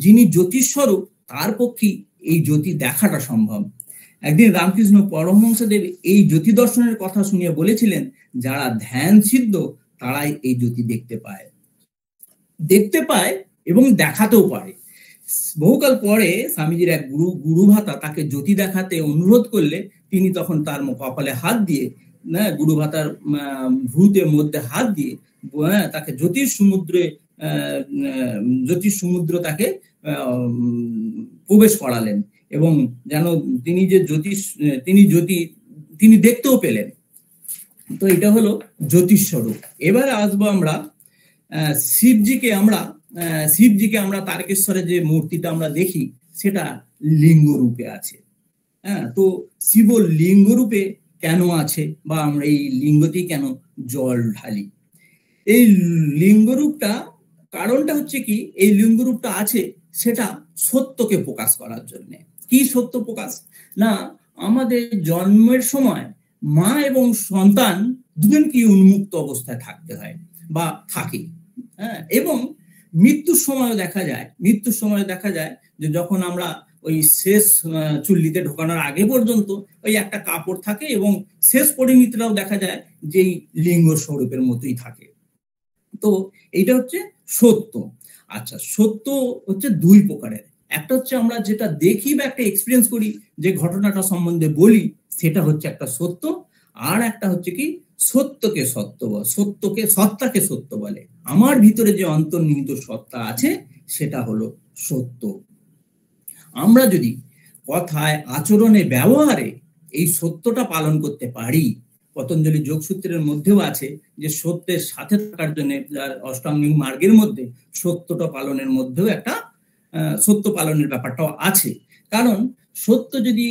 যিনি জ্যোতির স্বরূপ তার পক্ষেই এই জ্যোতি দেখাটা সম্ভব। একদিন রামকৃষ্ণ পরমহংসদেব এই জ্যোতি দর্শনের কথা শুনিয়ে বলেছিলেন, যারা ধ্যান সিদ্ধ তারাই এই জ্যোতি দেখতে পায় এবং দেখাতেও পারে। বহুকাল পরে স্বামীজির এক গুরু ভাতা তাকে জ্যোতি দেখাতে অনুরোধ করলে তিনি তখন তার কপালে হাত দিয়ে গুরু ভাতার ভ্রুতের মধ্যে হাত দিয়ে তাকে জ্যোতির সমুদ্র তাকে প্রবেশ করালেন এবং যেন তিনি জ্যোতি তিনি দেখতেও পেলেন। তো এটা হলো জ্যোতিষ স্বরূপ। এবারে আসবো আমরা শিবজিকে আমরা তারকেশ্বরে যে মূর্তিটা আমরা দেখি সেটা লিঙ্গ রূপে আছে। হ্যাঁ, তো শিব লিঙ্গ রূপে কেন আছে, বা আমরা এই লিঙ্গতেই কেন জল ঢালি? এই লিঙ্গরূপটা কারণটা হচ্ছে কি, এই লিঙ্গরূপটা আছে সেটা সত্যকে প্রকাশ করার জন্য। কি সত্য প্রকাশ? না, আমাদের জন্মের সময় মা এবং সন্তান দুজনকে উন্মুক্ত অবস্থায় থাকতে হয় বা থাকে। হ্যাঁ, এবং মৃত্যুর সময় দেখা যায় যে যখন আমরা ওই শেষ চুল্লিতে ঢোকানোর আগে পর্যন্ত ওই একটা কাপড় থাকে, এবং শেষ পরিণতিটাও দেখা যায় যে লিঙ্গ স্বরূপের মতোই থাকে। তো এইটা হচ্ছে সত্য। আচ্ছা, সত্য হচ্ছে দুই প্রকারের। একটা হচ্ছে আমরা যেটা দেখি বা একটা এক্সপিরিয়েন্স করি, যে ঘটনাটা সম্বন্ধে বলি, সেটা হচ্ছে একটা সত্য। আর একটা হচ্ছে কি, সত্যকে সত্তাকে সত্য বলে। আমার ভিতরে যে অন্তর্নিহিত সত্তা আছে সেটা হলো সত্য। আমরা যদি কথায়, আচরণে, ব্যবহারে এই সত্যটা পালন করতে পারি, পতঞ্জলি যোগসূত্রের মধ্যেও আছে যে সত্যের সাথে থাকার জন্য অষ্টাঙ্গিক মার্গের মধ্যে সত্যটা পালনের মধ্যেও একটা সত্য পালনের ব্যাপারটাও আছে। কারণ সত্য যদি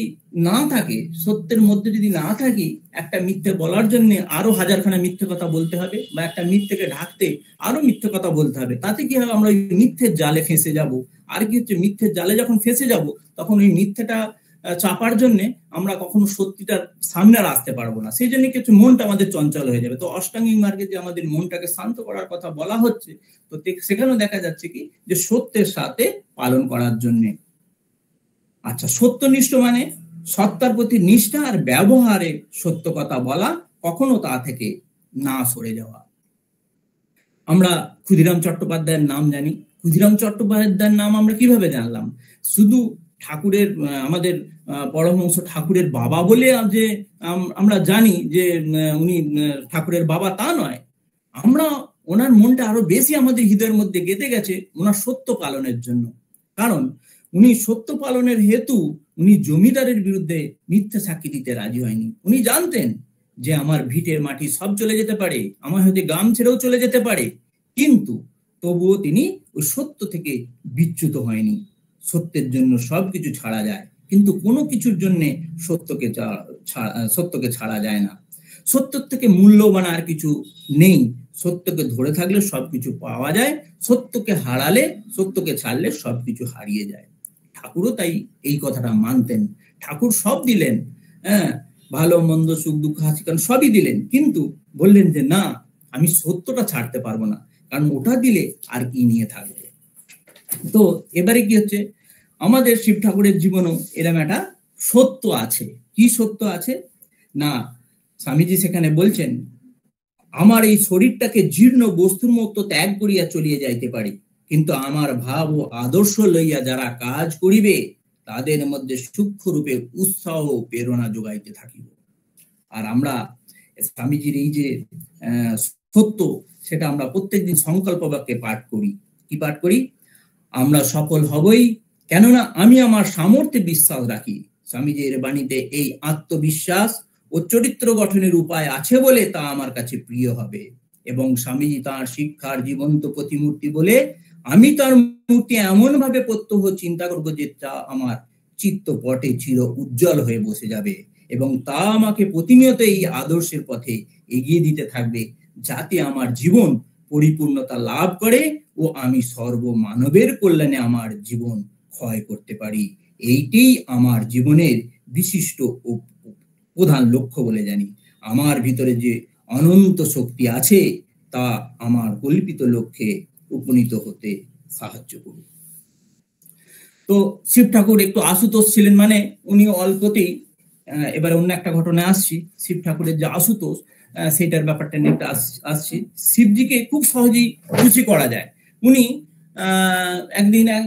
না থাকে, সত্যের মধ্যে যদি না থাকি, একটা মিথ্যে বলার জন্য আরো হাজারখানা মিথ্যে কথা বলতে হবে, বা একটা মিথ্যেকে ঢাকতে আরো মিথ্যে কথা বলতে হবে। তাতে কি হবে, আমরা ওই মিথ্যের জালে ফেঁসে যাব। আর কি হচ্ছে, মিথ্যের জালে যখন ফেঁসে যাব, তখন ওই মিথ্যেটা চাপার জন্য আমরা কখনো সত্যিটার সামনে আর আসতে পারবো না। সেই জন্য কিছু মনটা আমাদের চঞ্চল হয়ে যাবে। তো অষ্টাঙ্গিক মার্গে যে আমাদের মনটাকে শান্ত করার কথা বলা হচ্ছে, তো সেখানেও দেখা যাচ্ছে কি, যে সত্যের সাথে পালন করার জন্য। আচ্ছা, সত্যনিষ্ঠ মানে সত্তার প্রতি নিষ্ঠা আর ব্যবহারে সত্য কথা বলা, কখনো তা থেকে না সরে যাওয়া। আমরা ক্ষুদিরাম চট্টোপাধ্যায়ের নাম জানি। ক্ষুদিরাম চট্টোপাধ্যায়ের নাম আমরা কিভাবে জানলাম? শুধু ঠাকুরের, আমাদের পরমহংস ঠাকুরের বাবা বলে যে আমরা জানি যে উনি ঠাকুরের বাবা, তা নয়। আমরা ওনার মনটা আরো বেশি আমাদের হৃদয়ের মধ্যে গেঁথে গেছে ওনার সত্য পালনের জন্য। কারণ উনি সত্য পালনের হেতু উনি জমিদারের বিরুদ্ধে মিথ্যা সাক্ষী দিতে রাজি হয়নি। উনি জানতেন যে আমার ভিটের মাটি সব চলে যেতে পারে, আমার হয়তো গ্রাম ছেড়েও চলে যেতে পারে, কিন্তু তবুও তিনি ওই সত্য থেকে বিচ্যুত হয়নি। সত্যের জন্য সবকিছু ছাড়া যায়, কিন্তু কোনো কিছুর জন্য সত্যকে ছাড়া যায় না। সত্যের থেকে মূল্যবান আর কিছু নেই। সত্যকে ধরে থাকলে সবকিছু পাওয়া যায়, সত্যকে ছাড়লে সবকিছু হারিয়ে যায়। ঠাকুরও তাই এই কথাটা মানতেন। ঠাকুর সব দিলেন, হ্যাঁ, ভালো মন্দ, সুখ দুঃখ, হাসি কান্না সবই দিলেন, কিন্তু বললেন যে না, আমি সত্যটা ছাড়তে পারবো না, কারণ ওটা দিলে আর কি নিয়ে থাকবে। তো এবারে কি হচ্ছে, আমাদের শিব ঠাকুরের জীবনেও এরকম একটা সত্য আছে। কি সত্য আছে না, স্বামীজি সেখানে বলছেন, আমার এই শরীরটাকে জীর্ণ বস্তুর মতো ত্যাগ করিয়া চলিয়ে যাইতে পারি, কিন্তু আমার ভাব ও আদর্শ লইয়া যারা কাজ করিবে, তাদের মধ্যে সূক্ষ্ম রূপে উৎসাহ ও প্রেরণা যোগাইতে থাকিব। আর আমরা স্বামীজির এই যে সত্য, সেটা আমরা প্রত্যেকদিন সংকল্প বাক্যে পাঠ করি। কি পাঠ করি? আমরা সফল হবই, কেননা আমি আমার সামর্থ্যে বিশ্বাস রাখি। স্বামীজির বাণীতে এই আত্মবিশ্বাস ও চরিত্র গঠনের উপায় আছে বলে তা আমার কাছে প্রিয় হবে। এবং স্বামীজি তার শিক্ষার জীবন্ত প্রতিমূর্তি বলে আমি তার মূর্তি এমন ভাবে প্রত্যহ চিন্তা করবো যে তা আমার চিত্তপটে চির উজ্জ্বল হয়ে বসে যাবে, এবং তা আমাকে প্রতিনিয়ত এই আদর্শের পথে এগিয়ে দিতে থাকবে, যাতে আমার জীবন পরিপূর্ণতা লাভ করে ও আমি সর্বমানবের কল্যাণে আমার জীবন ক্ষয় করতে পারি। এইটাই আমার জীবনের বিশিষ্ট ও প্রধান লক্ষ্য বলে জানি। আমার ভিতরে যে অনন্ত শক্তি আছে, তা আমার কল্পিত লক্ষ্যে উপনীত হতে সাহায্য করবে। তো শিব ঠাকুর একটু আশুতোষ ছিলেন, মানে উনি অল্পতেই, এবারে অন্য একটা ঘটনা আসছি, শিব ঠাকুরের যে আশুতোষ, সেটার ব্যাপারটা নিয়ে একটা আসছি। শিবজিকে খুব সহজেই খুশি করা যায়। উনি একদিন এক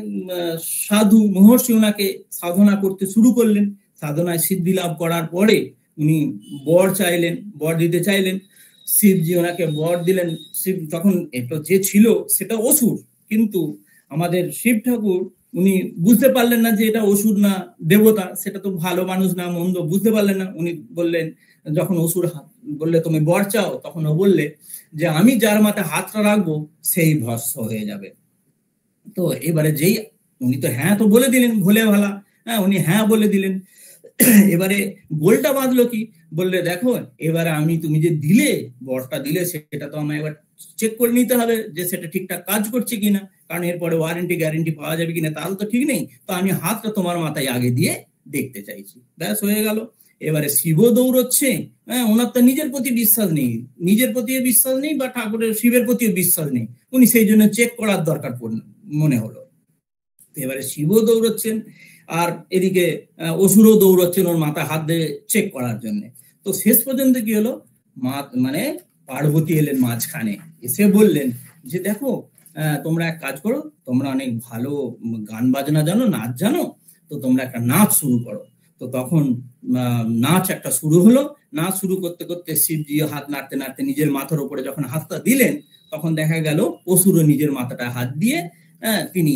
সাধু মহর্ষি ওনাকে সাধনা করতে শুরু করলেন। সাধনায় সিদ্ধি লাভ করার পরে উনি বর দিতে চাইলেন। শিবজি ওনাকে বর দিলেন। শিব তখন এটা যে ছিল সেটা অসুর, কিন্তু আমাদের শিব ঠাকুর উনি বুঝতে পারলেন না যে এটা অসুর না দেবতা, সেটা তো ভালো মানুষ না মন্দ, বুঝতে পারলেন না। উনি বললেন যখন অসুর বললে তুমি বর চাও, তখন ও বললে যে আমি যার মাথায় হাতটা রাখবো সেই ভস্ম হয়ে যাবে। তো এবারে যেই উনি তো হ্যাঁ তো বলে দিলেন, ভোলে ভালা, হ্যাঁ উনি হ্যাঁ বলে দিলেন। এবারে গোলটা বাঁধলো কি, বললে দেখো এবারে আমি তুমি যে দিলে বরটা দিলে সেটা তো আমি এবার চেক করে নিতে হবে যে সেটা ঠিকঠাক কাজ করছে কিনা, কারণ এরপরে ওয়ারেন্টি গ্যারেন্টি পাওয়া যাবে কিনা তাহলে তো ঠিক নেই। তো আমি হাতটা তোমার মাথায় আগে দিয়ে দেখতে চাইছি, ব্যাস হয়ে গেল। এবারে শিব দৌড়চ্ছে, হ্যাঁ ওনার তো নিজের প্রতি বিশ্বাস নেই, নিজের প্রতি বিশ্বাস নেই বা ঠাকুরের শিবের প্রতিও বিশ্বাস নেই, উনি সেই জন্য চেক করার দরকার মনে হলো। এবারে শিবও দৌড়চ্ছেন আর এদিকে অসুরও দৌড়চ্ছেন ওর মাথা হাত দিয়ে চেক করার জন্য। তো শেষ পর্যন্ত কি হলো, মানে পার্বতী এলেন মাঝখানে, এসে বললেন যে দেখো তোমরা এক কাজ করো, তোমরা অনেক ভালো গান বাজনা জানো, নাচ জানো, তো তোমরা একটা নাচ শুরু করো। তো তখন নাচ একটা শুরু হলো। নাচ শুরু করতে করতে শিবজি হাত নাড়তে নাড়তে নিজের মাথার উপরে যখন হাতটা দিলেন, তখন দেখা গেল অসুরও নিজের মাথাটা হাত দিয়ে তিনি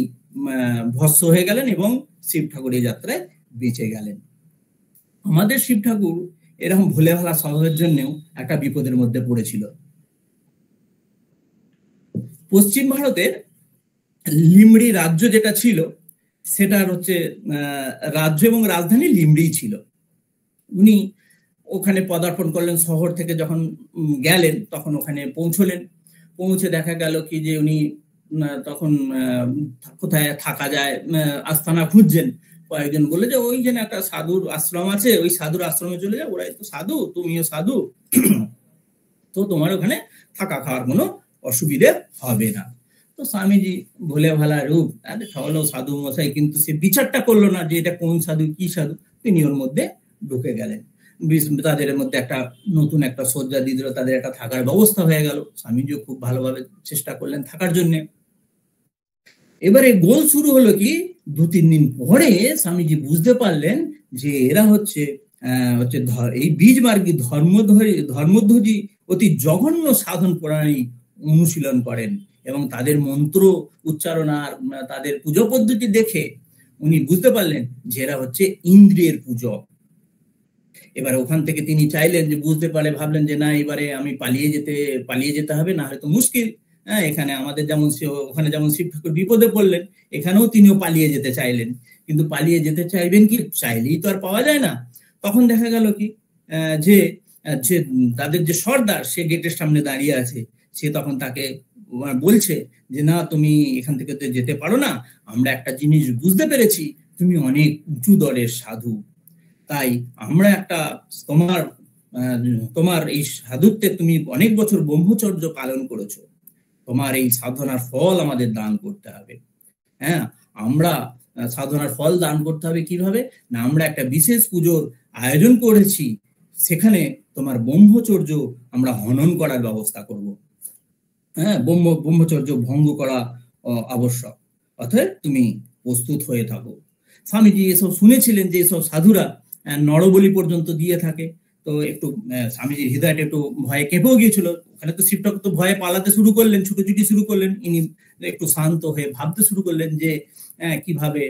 ভস্ম হয়ে গেলেন এবং শিব ঠাকুর এই যাত্রায় বেঁচে গেলেন। আমাদের শিব ঠাকুর এরকম ভোলে ভালা স্বভাবের জন্যও একটা বিপদের মধ্যে পড়েছিল। পশ্চিম ভারতের লিমড়ি রাজ্য যেটা ছিল, সেটার হচ্ছে রাজ্য এবং রাজধানী লিমড়ি ছিল। উনি ওখানে পদার্পণ করলেন, শহর থেকে যখন গেলেন তখন ওখানে পৌঁছলেন। পৌঁছে দেখা গেল কি যে উনি তখন কোথায় থাকা যায় আস্তানা খুঁজছেন। কয়েকজন বলে যে ওই যে একটা সাধুর আশ্রম আছে, ওই সাধুর আশ্রমে চলে যাও, ওরাই তো সাধু, তুমিও সাধু, তো তোমার ওখানে থাকা খাওয়ার কোনো অসুবিধে হবে না। তো স্বামীজি ভোলে ভালা রূপ, হলো সাধু মশাই, কিন্তু সে বিচারটা করলো না যে এটা কোন সাধু কি সাধু, তিনি ওর মধ্যে ঢুকে গেলেন। তাদের মধ্যে একটা নতুন একটা শয্যা দিয়ে দিল, তাদের একটা থাকার ব্যবস্থা হয়ে গেল। স্বামীজিও খুব ভালোভাবে চেষ্টা করলেন থাকার জন্য। এবারে গোল শুরু হলো কি, 2-3 দিন পরে স্বামীজি বুঝতে পারলেন যে এরা হচ্ছে এই বীজমার্গী ধর্মধ্বজি অতি জঘন্য সাধন প্রণালী অনুশীলন করেন, এবং তাদের মন্ত্র উচ্চারণ আর তাদের পুজো পদ্ধতি দেখে উনি বুঝতে পারলেন যে এরা হচ্ছে ইন্দ্রিয়ের পূজক। এবার ওখান থেকে তিনি চাইলেন যে বুঝতে পারে, ভাবলেন যে না এবারে আমি পালিয়ে যেতে হবে, না হয়তো মুশকিল। হ্যাঁ এখানে আমাদের যেমন ওখানে যেমন শিব ঠাকুর বিপদে পড়লেন, এখানেও তিনিও পালিয়ে যেতে চাইলেন। কিন্তু পালিয়ে যেতে চাইবেন কি, চাইলেই তো আর পাওয়া যায় না। তখন দেখা গেল কি যে তাদের যে সর্দার, সে গেটের সামনে দাঁড়িয়ে আছে। সে তখন তাকে বলছে যে না তুমি এখান থেকে তো যেতে পারো না, আমরা একটা জিনিস বুঝতে পেরেছি, তুমি অনেক উঁচু দরের সাধু, তাই আমরা একটা তোমার এই সাধুত্বে তুমি অনেক বছর ব্রহ্মচর্য পালন করেছো, তোমার এই সাধনার ফল আমাদের দান করতে হবে। হ্যাঁ আমরা সাধনার ফল দান করতে হবে কিভাবে না, আমরা একটা বিশেষ পুজোর আয়োজন করেছি, সেখানে তোমার ব্রহ্মচর্য আমরা হনন করার ব্যবস্থা করব। হ্যাঁ ব্রহ্মচর্য ভঙ্গ করা আবশ্যক, অতএব তুমি প্রস্তুত হয়ে থাকো। স্বামীজি এসব শুনেছিলেন যে এসব সাধুরা নরবলি পর্যন্ত দিয়ে থাকে। তো একটু স্বামীজির হৃদয়টা একটু ভয়ে কেঁপেও গিয়েছিল। ওখানে তো শিব ঠাকুর তো ভয়ে পালাতে শুরু করলেন, ছুটোছুটি শুরু করলেন। ইনি একটু শান্ত হয়ে ভাবতে শুরু করলেন যে কিভাবে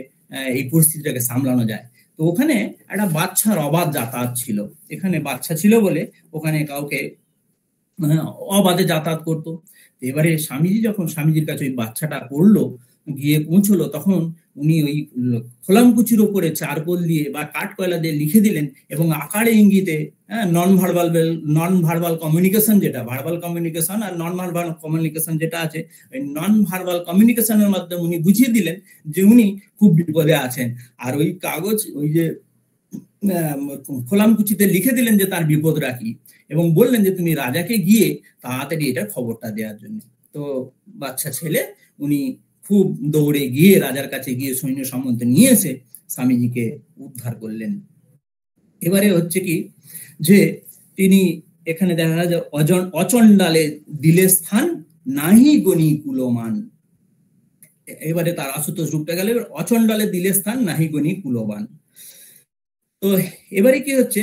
এই পরিস্থিতিটাকে সামলানো যায়। তো ওখানে একটা বাচ্চার অবাধ যাতায়াত ছিল, এখানে বাচ্চা ছিল বলে ওখানে কাউকে অবাধে যাতায়াত করতো। এবারে স্বামীজির কাছে ওই বাচ্চাটা পড়লো, গিয়ে পৌঁছলো, তখন উনি ওই খোলামকুচির উপরে চারকোল দিয়ে বা কাঠ কয়লা দিয়ে লিখে দিলেন, এবং আকারে ইঙ্গিতে নন ভার্বাল কমিউনিকেশন, যেটা ভার্বাল কমিউনিকেশন আর নন ভার্বাল কমিউনিকেশন যেটা আছে, ওই নন ভার্বাল কমিউনিকেশনের মাধ্যমে উনি বুঝিয়ে দিলেন যে উনি খুব বিপদে আছেন। আর ওই কাগজ ওই যে খোলামকুচিতে লিখে দিলেন যে তার বিপদ রাখি, এবং বললেন যে তুমি রাজাকে গিয়ে তাড়াতাড়ি এটার খবরটা দেওয়ার জন্য। তো বাচ্চা ছেলে উনি খুব দৌড়ে গিয়ে রাজার কাছে গিয়ে সৈন্য সামন্ত নিয়ে এসে স্বামীজিকে উদ্ধার করলেন। এবারে হচ্ছে কি যে তিনি এখানে দেখা যায় অচণ্ডালে দিলে স্থান নাহি গণি কুলমান, এবারে তার আশুতোষ রূপটা গেল, এবার অচণ্ডালে দিলে স্থান নাহি গণি কুলবান। তো এবারে কি হচ্ছে,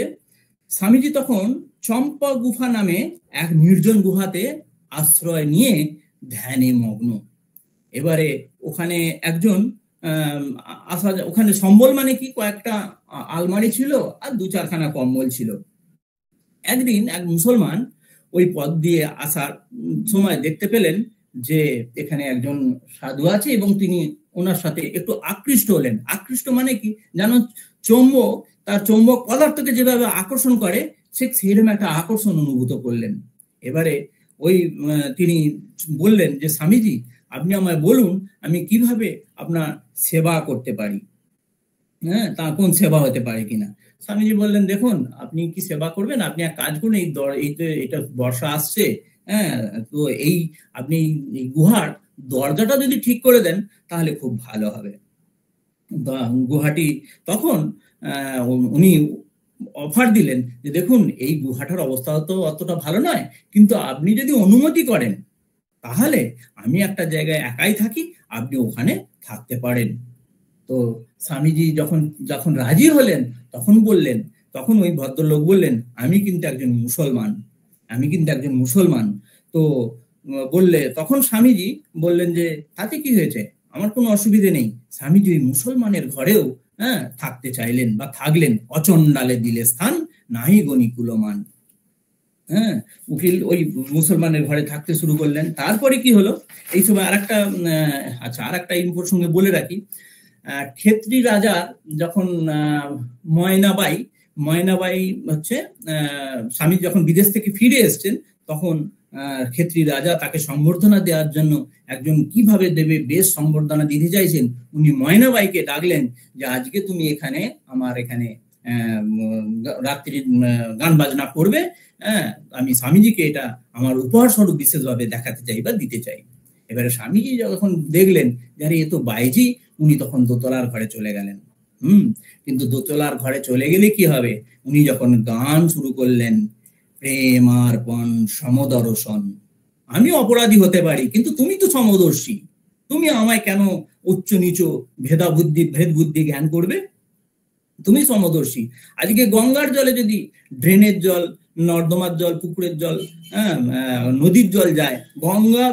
স্বামীজি তখন চম্পা গুফা নামে এক নির্জন গুহাতে আশ্রয় নিয়ে ধ্যানে মগ্ন। এবারে ওখানে একজন ওখানে সম্বল মানে কি, কয়েকটা আলমারি ছিল আর 2-4খানা কম্বল ছিল। একদিন এক মুসলমান ওই পথ দিয়ে আসার সময় দেখতে পেলেন যে এখানে একজন সাধু আছে এবং তিনি ওনার সাথে একটু আকৃষ্ট হলেন। আকৃষ্ট মানে কি, যেন চৌম্বক তার চৌম্বক পদার্থকে যেভাবে আকর্ষণ করে সেরকম একটা আকর্ষণ অনুভূত করলেন। এবারে ওই তিনি বললেন যে স্বামীজি, আপনি আমায় বলুন আমি কিভাবে আপনার সেবা করতে পারি, হ্যাঁ, তা কোন সেবা হতে পারে কিনা। স্বামীজি বললেন, দেখুন আপনি কি সেবা করবেন, আপনি এক কাজ করুন, এটা বর্ষা আসছে, হ্যাঁ, তো আপনি এই গুহার দরজাটা যদি ঠিক করে দেন তাহলে খুব ভালো হবে। গুহাটি তখন উনি অফার দিলেন যে দেখুন এই গুহাটার অবস্থা তো অতটা ভালো নয়, কিন্তু আপনি যদি অনুমতি করেন তাহলে আমি একটা জায়গায় একাই থাকি, আপনি ওখানে থাকতে পারেন। তো স্বামীজি যখন রাজি হলেন তখন ওই ভদ্রলোক বললেন, আমি কিন্তু একজন মুসলমান। তো তখন স্বামীজি বললেন যে তাতে কি হয়েছে, আমার কোনো অসুবিধে নেই। স্বামীজি ওই মুসলমানের ঘরেও থাকতে চাইলেন বা থাকলেন। অচণ্ডালে দিলে স্থান, নাহি গণি কুলমান। হ্যাঁ, উকিল ওই মুসলমানের ঘরে থাকতে শুরু করলেন। তারপরে কি হলো, এই সময় আরেকটা ইন প্রসঙ্গে বলে রাখি, ক্ষেত্রী রাজা যখন ময়নাবাই হচ্ছে স্বামী যখন বিদেশ থেকে ফিরে এসছেন, তখন ক্ষেত্রী রাজা তাকে সম্বর্ধনা দেওয়ার জন্য একজন কিভাবে দেবে বেশ সম্বর্ধনা দিতে চাইছেন। উনি ময়নাবাইকে ডাকলেন যে আজকে তুমি আমার এখানে রাত্রি গান বাজনা করবে, আমি স্বামীজিকে এটা আমার উপহার স্বরূপ বিশেষভাবে দেখাতে চাই বা দিতে চাই। এবারে স্বামীজি যখন দেখলেন যে এ তো বাইজি, উনি তখন দোতলার ঘরে চলে গেলেন। কিন্তু দোতলার ঘরে চলে গেলে কি হবে, উনি যখন গান শুরু করলেন, প্রেমার্পণ সমদর্শন, আমি অপরাধী হতে পারি কিন্তু তুমি তো সমদর্শী, তুমি আমায় কেন উচ্চ নিচ ভেদ বুদ্ধি জ্ঞান করবে, তুমি সমদর্শী। আজকে গঙ্গার জলে যদি ড্রেনের জল, নর্দমার জল, পুকুরের জল, নদীর জল যায়, গঙ্গা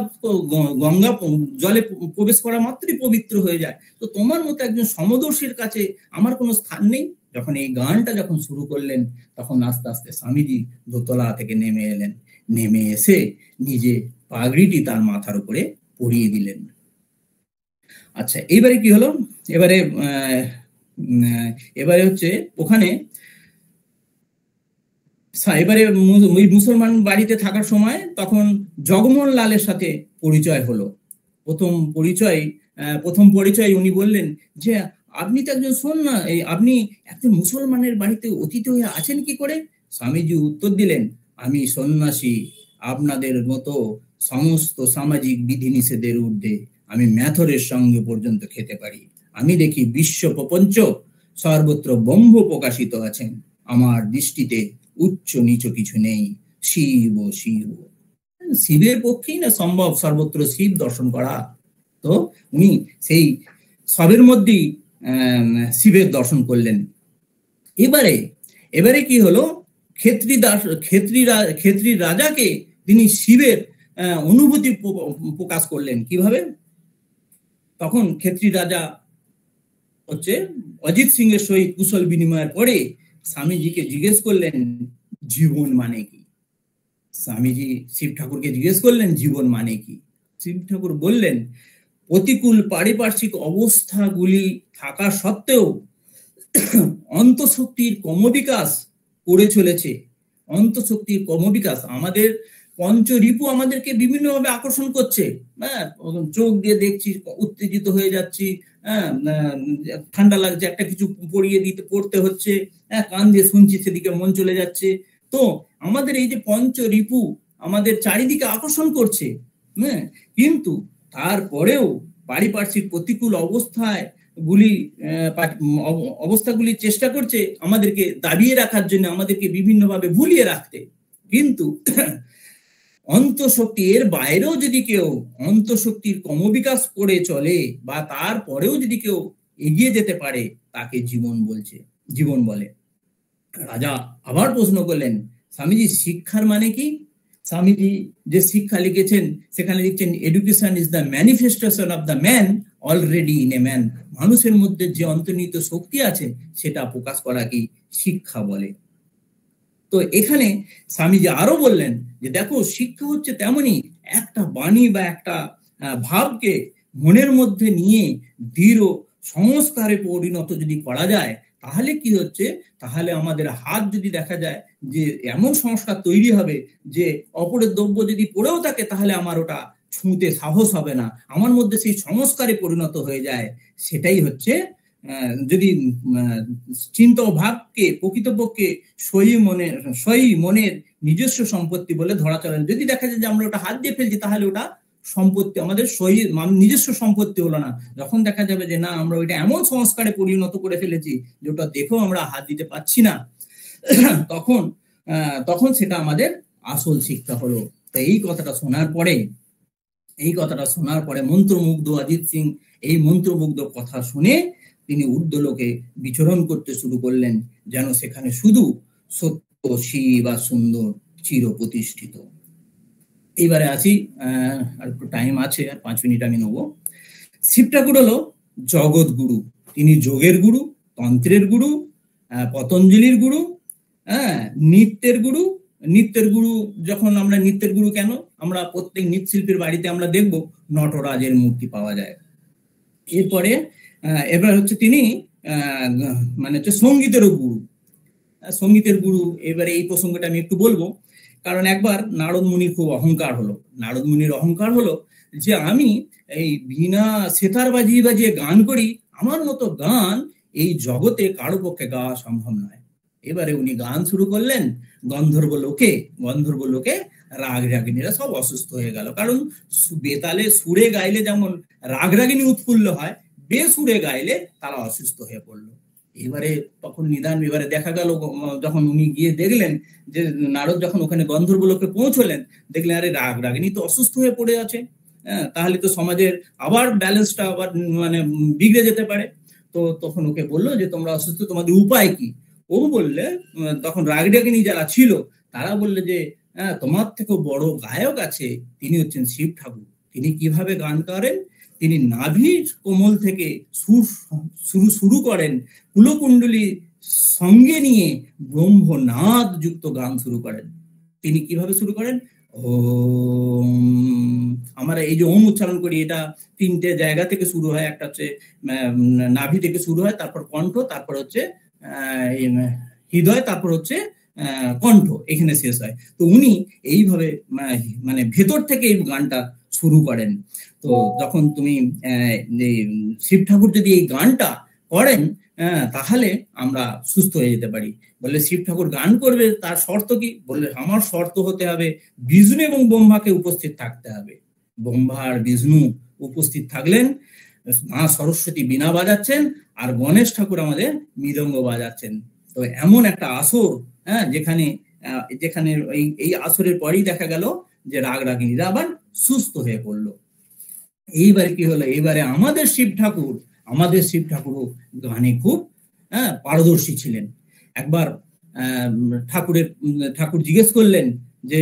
জলে প্রবেশ করা মাত্রই পবিত্র হয়ে যায়। তো তোমার মতো একজন সমদর্শীর কাছে আমার কোনো স্থান নেই। যখন এই গানটা শুরু করলেন, তখন আস্তে আস্তে স্বামীজি দোতলা থেকে নেমে এলেন। নেমে এসে নিজে পাগড়িটি তার মাথার উপরে পরিয়ে দিলেন। আচ্ছা, এইবারে কি হলো, এবারে হচ্ছে ওখানে এবারে মুসলমান বাড়িতে থাকার সময় তখন জগমোহন লালের সাথে পরিচয় হলো। প্রথম পরিচয় উনি বললেন যে আপনি তো একজন আপনি একজন মুসলমানের বাড়িতে অতিথি হয়ে আছেন কি করে? স্বামীজি উত্তর দিলেন, আমি সন্ন্যাসী, আপনাদের মতো সমস্ত সামাজিক বিধিনিষেধের ঊর্ধ্বে আমি ম্যাথরের সঙ্গে পর্যন্ত খেতে পারি। আমি দেখি বিশ্ব প্রপঞ্চ সর্বত্র ব্রহ্ম প্রকাশিত আছেন, আমার দৃষ্টিতে উচ্চ নিচ কিছু নেই, শিব শিব। শিবের পক্ষেই না সম্ভব সর্বত্র শিব দর্শন করা। তো উনি সেই সবের মধ্যেই শিবের দর্শন করলেন। এবারে কি হলো, ক্ষেত্রী রাজাকে তিনি শিবের অনুভূতি প্রকাশ করলেন কিভাবে। তখন ক্ষেত্রী রাজা হচ্ছে অজিত সিং এর সহিত কুশল বিনিময়ের পরে স্বামীজিকে জিজ্ঞেস করলেন জীবন মানে কি। স্বামীজি শিব ঠাকুরকে জিজ্ঞেস করলেন জীবন মানে কি। শিব ঠাকুর বললেন, প্রতিকূল পারিপার্শ্বিক অবস্থাগুলি থাকা সত্ত্বেও অন্তঃশক্তির ক্রমবিকাশ করে চলেছে। অন্তঃশক্তির ক্রমবিকাশ, আমাদের পঞ্চরিপু আমাদেরকে বিভিন্নভাবে আকর্ষণ করছে। হ্যাঁ, চোখ দিয়ে দেখছি, উত্তেজিত হয়ে যাচ্ছি, ঠান্ডা লাগছে, একটা কিছু পড়তে হচ্ছে, কান দিয়ে শুনছি, সেদিকে মন চলে যাচ্ছে। তো আমাদের এই যে পঞ্চরিপু আমাদের চারিদিকে আকর্ষণ করছে, কিন্তু তারপরেও পারিপার্শ্বিক প্রতিকূল অবস্থাগুলি চেষ্টা করছে আমাদেরকে দাবিয়ে রাখার জন্য, আমাদেরকে বিভিন্নভাবে ভুলিয়ে রাখতে। কিন্তু অন্তঃশক্তি এর বাইরেও যদি কেউ অন্তঃশক্তির ক্রমবিকাশ করে চলে বা তারপরেও যদি কেউ এগিয়ে যেতে পারে, তাকে জীবন বলে। রাজা আবার প্রশ্ন করলেন, স্বামীজি শিক্ষার মানে কি? স্বামীজি যে শিক্ষা লিখেছেন সেখানে লিখছেন, education is the manifestation of the man already in a man. মানুষের মধ্যে যে অন্তর্নিহিত শক্তি আছে সেটা প্রকাশ করা কি শিক্ষা বলে। তো এখানে স্বামীজি আরো বললেন যে দেখো, শিক্ষা হচ্ছে তেমনি একটা বাণী বা একটা ভাবকে মনের মধ্যে নিয়ে দৃঢ় সংস্কারে পরিণত যদি করা যায়, তাহলে কি হচ্ছে, তাহলে আমাদের হাত যদি দেখা যায় যে এমন সংস্কার তৈরি হবে যে অপরের দ্রব্য যদি পড়েও থাকে তাহলে আমার ওটা ছুঁতে সাহস হবে না, আমার মধ্যে সেই সংস্কারে পরিণত হয়ে যায়। সেটাই হচ্ছে যদি চিন্তা ও ভাবকে প্রকৃতপক্ষে সই মনের নিজস্ব সম্পত্তি বলে ধরা চলেন। যদি দেখা যায় যে আমরা ওটা হাত দিয়ে ফেলছি, তাহলে ওটা সম্পত্তি আমাদের নিজস্ব সম্পত্তি হলো না। যখন দেখা যাবে যে না, আমরা ওইটা এমন সংস্কারে পরিণত করে ফেলেছি যে ওটা দেখেও আমরা হাত দিতে পারছি না, তখন সেটা আমাদের আসল শিক্ষা হলো। তো এই কথাটা শোনার পরে মন্ত্রমুগ্ধ অজিত সিং এই মন্ত্রমুগ্ধ কথা শুনে তিনি ঊর্ধ্বলোকে বিচরণ করতে শুরু করলেন, যেন সেখানে শুধু সত্য, শিব আর সুন্দর চির প্রতিষ্ঠিত। এইবারে আসি, আর একটু টাইম আছে, আর 5 মিনিট আমি নেব। শিব ঠাকুর হলো জগৎ গুরু। তিনি যোগের গুরু, তন্ত্রের গুরু, পতঞ্জলির গুরু, নৃত্যের গুরু। নৃত্যের গুরু যখন আমরা নৃত্যের গুরু কেন, আমরা প্রত্যেক নৃত্যশিল্পীর বাড়িতে আমরা দেখব নটরাজের মূর্তি পাওয়া যায়। এরপরে এবার হচ্ছে তিনি মানে হচ্ছে সঙ্গীতেরও গুরু, সঙ্গীতের গুরু। এবারে এই প্রসঙ্গটা আমি একটু বলবো, কারণ একবার নারদ মুনির খুব অহংকার হলো। নারদ মুনির অহংকার হলো যে আমি এই বিনা সেতার বাজিয়ে বাজিয়ে গান করি, আমার মতো গান এই জগতে কারো পক্ষে গাওয়া সম্ভব নয়। এবারে উনি গান শুরু করলেন। গন্ধর্ব লোকে রাগ রাগিনীরা সব অসুস্থ হয়ে গেল, কারণ বেতালে সুরে গাইলে যেমন রাগ রাগিনী উৎফুল্ল হয়, বেসুরে গাইলে তারা অসুস্থ হয়ে পড়লো। তখন এবারে দেখা গেল, যখন উনি গিয়ে দেখলেন যে নারদ যখন ওখানে গন্ধর্ব লোকে পৌঁছলেন, দেখলেন আরে রাগ রাগিনী তো অসুস্থ হয়ে পড়ে আছে, তাহলে তো সমাজের আবার ব্যালেন্সটা আবার মানে বিগড়ে যেতে পারে। তো তখন ওকে বললো যে তোমরা অসুস্থ, তোমাদের উপায় কি? ও বললে, তখন রাগ রাগিনী যারা ছিল তারা বললে যে তোমার থেকেও বড় গায়ক আছে, তিনি হচ্ছেন শিব ঠাকুর। তিনি কিভাবে গান করেন, তিনি নাভির কোমল থেকে শুরু করেন, কুলকুণ্ডলী সঙ্গে নিয়ে ব্রহ্মনাদ যুক্ত গান শুরু করেন। তিনি কিভাবে শুরু করেন? আমরা এই যে ওম উচ্চারণ করি, এটা 3টে জায়গা থেকে শুরু হয়। একটা হচ্ছে নাভি থেকে শুরু হয়, তারপর কণ্ঠ, তারপর হচ্ছে হৃদয়, তারপর হচ্ছে কণ্ঠ, এখানে শেষ হয়। তো উনি এইভাবে মানে ভেতর থেকে এই গানটা শুরু করেন। তো যখন তুমি শিব ঠাকুর যদি এই গানটা করেন, তাহলে আমরা সুস্থ হয়ে যেতে পারি। বললে শিব ঠাকুর গান করবে, তার শর্ত কি? বললে আমার শর্ত হতে হবে বিষ্ণু এবং ব্রহ্মাকে উপস্থিত থাকতে হবে। ব্রহ্মা আর বিষ্ণু উপস্থিত থাকলেন, মা সরস্বতী বীণা বাজাচ্ছেন, আর গণেশ ঠাকুর আমাদের মৃদঙ্গ বাজাচ্ছেন। তো এমন একটা আসর, যেখানে এই আসরের পরেই দেখা গেল যে রাগ রাগিনীরা আবার সুস্থ হয়ে পড়লো। এইবারে কি হলো, এইবারে আমাদের শিব ঠাকুরও গানে খুব পারদর্শী ছিলেন। একবার ঠাকুর জিজ্ঞেস করলেন যে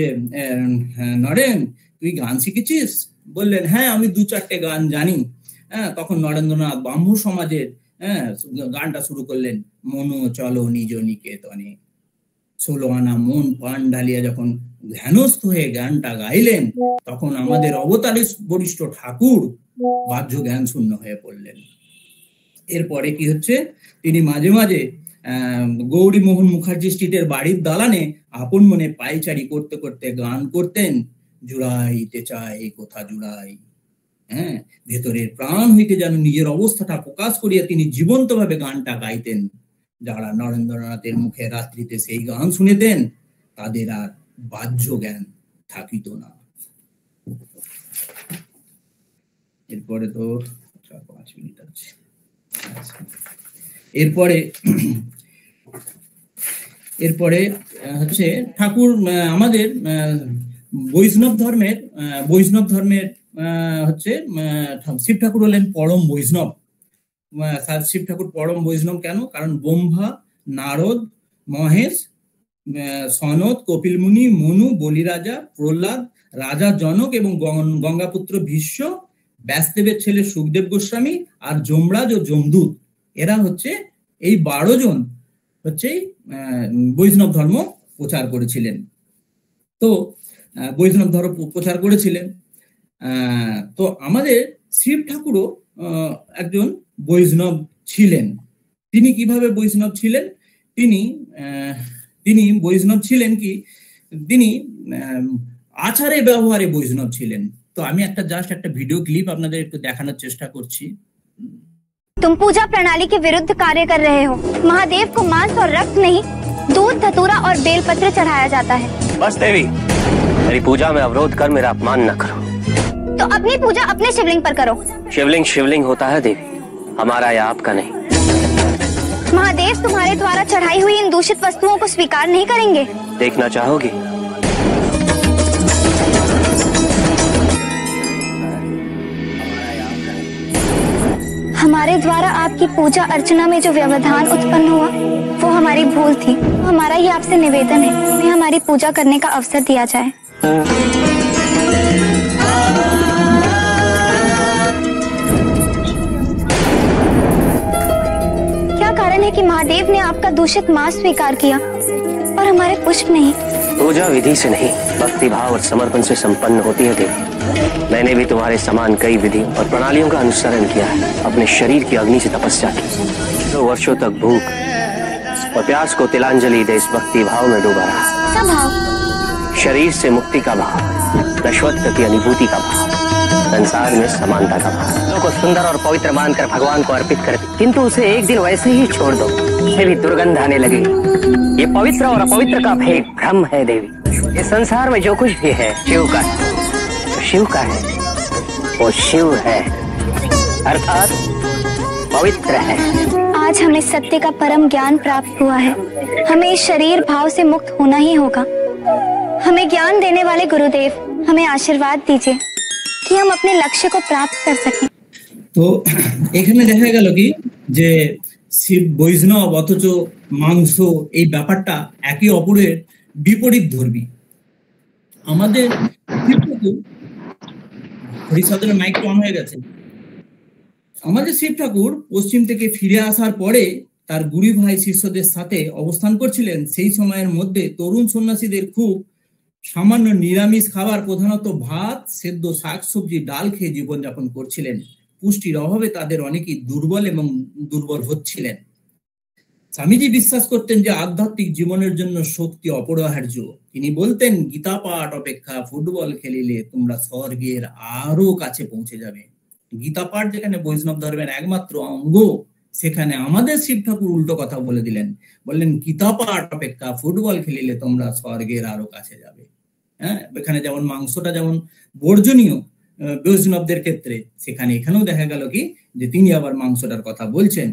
নরেন, তুই গান শিখেছিস? বললেন হ্যাঁ, আমি 2-4টে গান জানি। তখন নরেন্দ্রনাথ ব্রাহ্ম সমাজের গানটা শুরু করলেন, মনো চলো নিজ নিকেতনে। 16 আনা মন প্রাণ ঢালিয়া যখন ধ্যানস্থ হয়ে গানটা গাইলেন, তখন আমাদের অবতারী বরিষ্ঠ ঠাকুর বাহ্য জ্ঞান শূন্য হয়ে পড়লেন। এরপরে কি হচ্ছে, তিনি মাঝে মাঝে গৌরী মোহন মুখার্জি স্ট্রিটের বাড়ির দালানে আপন মনে পায়চারি করতে করতে গান করতেন, জুড়াইতে চাই কোথা জুড়াই। ভেতরের প্রাণ হইতে যেন নিজের অবস্থাটা প্রকাশ করিয়া তিনি জীবন্তভাবে গানটা গাইতেন। যারা নরেন্দ্রনাথের মুখে রাত্রিতে সেই গান শুনেতেন, তাদের আর বাহ্য জ্ঞান থাকিত না। এরপরে তো 4-5 মিনিট আছে। এরপরে হচ্ছে ঠাকুর আমাদের বৈষ্ণব ধর্মের হচ্ছে শিব ঠাকুর হলেন পরম বৈষ্ণব। শিব ঠাকুর পরম বৈষ্ণব কেন? কারণ ব্রহ্মা, নারদ, মহেশ, সনদ, কপিল মুনি, মনু, বলিরাজা, প্রহ্লাদ, রাজা জনক এবং গঙ্গাপুত্র ভীষ্ম, ব্যাসদেবের ছেলে সুখদেব গোস্বামী আর যমরাজ ও যমদূত, এরা হচ্ছে এই 12 জন হচ্ছে বৈষ্ণব ধর্ম প্রচার করেছিলেন। তো বৈষ্ণব ধর্ম প্রচার করেছিলেন। তো আমাদের শিব ঠাকুরও একজন বৈষ্ণব ছিলেন। তিনি কিভাবে বৈষ্ণব ছিলেন? তিনি বৈষ্ণব ছিলেন কি, তিনি আচারে ব্যবহারে বৈষ্ণব ছিলেন। তো আমি জাস্ট একটা ভিডিও ক্লিপ আপনাদের একটু দেখানোর চেষ্টা করছি। तुम पूजा प्रणाली के विरुद्ध कार्य कर रहे हो। महादेव को मांस और रक्त नहीं, दूध, धतूरा और बेलपत्र चढ़ाया जाता है। बस देवी, मेरी पूजा में अवरोध कर मेरा अपमान न करो। तो अपनी पूजा अपने शिवलिंग पर करो। शिवलिंग शिवलिंग होता है देवी, हमारा या आपका नहीं। महादेव तुम्हारे द्वारा चढ़ाई हुई इन दूषित वस्तुओं को स्वीकार नहीं करेंगे। देखना चाहोगी? हमारे द्वारा आपकी पूजा अर्चना में जो व्यवधान उत्पन्न हुआ वो हमारी भूल थी। हमारा ये आपसे निवेदन है कि हमारी पूजा करने का अवसर दिया जाए। क्या कारण है कि महादेव ने आपका दूषित मांस स्वीकार किया और हमारे पुष्प नहीं? पूजा विधि से नहीं, भक्ति भाव और समर्पण से संपन्न होती है देवी। मैंने भी तुम्हारे समान कई विधि और प्रणालियों का अनुसरण किया है। अपने शरीर की अग्नि से तपस्या की, 2 वर्षों तक भूख और प्यास को तिलांजलि दे इस भक्ति भाव में डूबा रहा। क्या भाव? शरीर से मुक्ति का भाव, नश्वरत्व की अनुभूति का भाव, संसार में समानता का भाव। को सुंदर और पवित्र मानकर भगवान को अर्पित कर, किंतु उसे एक दिन वैसे ही छोड़ दो, उसे भी दुर्गंध आने लगे। ये पवित्र और अपवित्र का भेद भ्रम है देवी। इस संसार में जो कुछ भी है शिव का है, तो शिव का है, वो शिव है, अर्थात पवित्र है। आज हमें सत्य का परम ज्ञान प्राप्त हुआ है। हमें इस शरीर भाव से मुक्त होना ही होगा। हमें ज्ञान देने वाले गुरुदेव हमें आशीर्वाद दीजिए कि हम अपने लक्ष्य को प्राप्त कर सकें। তো এখানে দেখা গেল কি যে শিব বৈষ্ণব অথচ মাংস, এই ব্যাপারটা একে অপরের বিপরীত ধর্মী। আমাদের হরিসাধনের মাইক অন হয়ে গেছে। আমাদের শিব ঠাকুর পশ্চিম থেকে ফিরে আসার পরে তার গুরু ভাই শিষ্যদের সাথে অবস্থান করছিলেন। সেই সময়ের মধ্যে তরুণ সন্ন্যাসীদের খুব সামান্য নিরামিষ খাবার, প্রধানত ভাত, সেদ্ধ শাকসবজি, ডাল খেয়ে জীবনযাপন করছিলেন। পুষ্টির অভাবে তাদের অনেকেই দুর্বল এবং দুর্বল হচ্ছিলেন। স্বামীজি বিশ্বাস করতেন যে আধ্যাত্মিক জীবনের জন্য শক্তি অপরিহার্য। তিনি বলতেন, গীতা পাঠ অপেক্ষা ফুটবল খেলিলে তোমরা স্বর্গের আরো কাছে পৌঁছে যাবে। গীতা পাঠ যেখানে বৈষ্ণব ধর্মের একমাত্র অঙ্গ, সেখানে আমাদের শিব ঠাকুর উল্টো কথা বলে দিলেন, বললেন গীতা পাঠ অপেক্ষা ফুটবল খেলিলে তোমরা স্বর্গের আরো কাছে যাবে। হ্যাঁ, এখানে যেমন মাংসটা যেমন বর্জনীয় বৈষ্ণবদের ক্ষেত্রে, সেখানে এখানেও দেখা গেল কি যে তিনি আবার মাংসটার কথা বলছেন।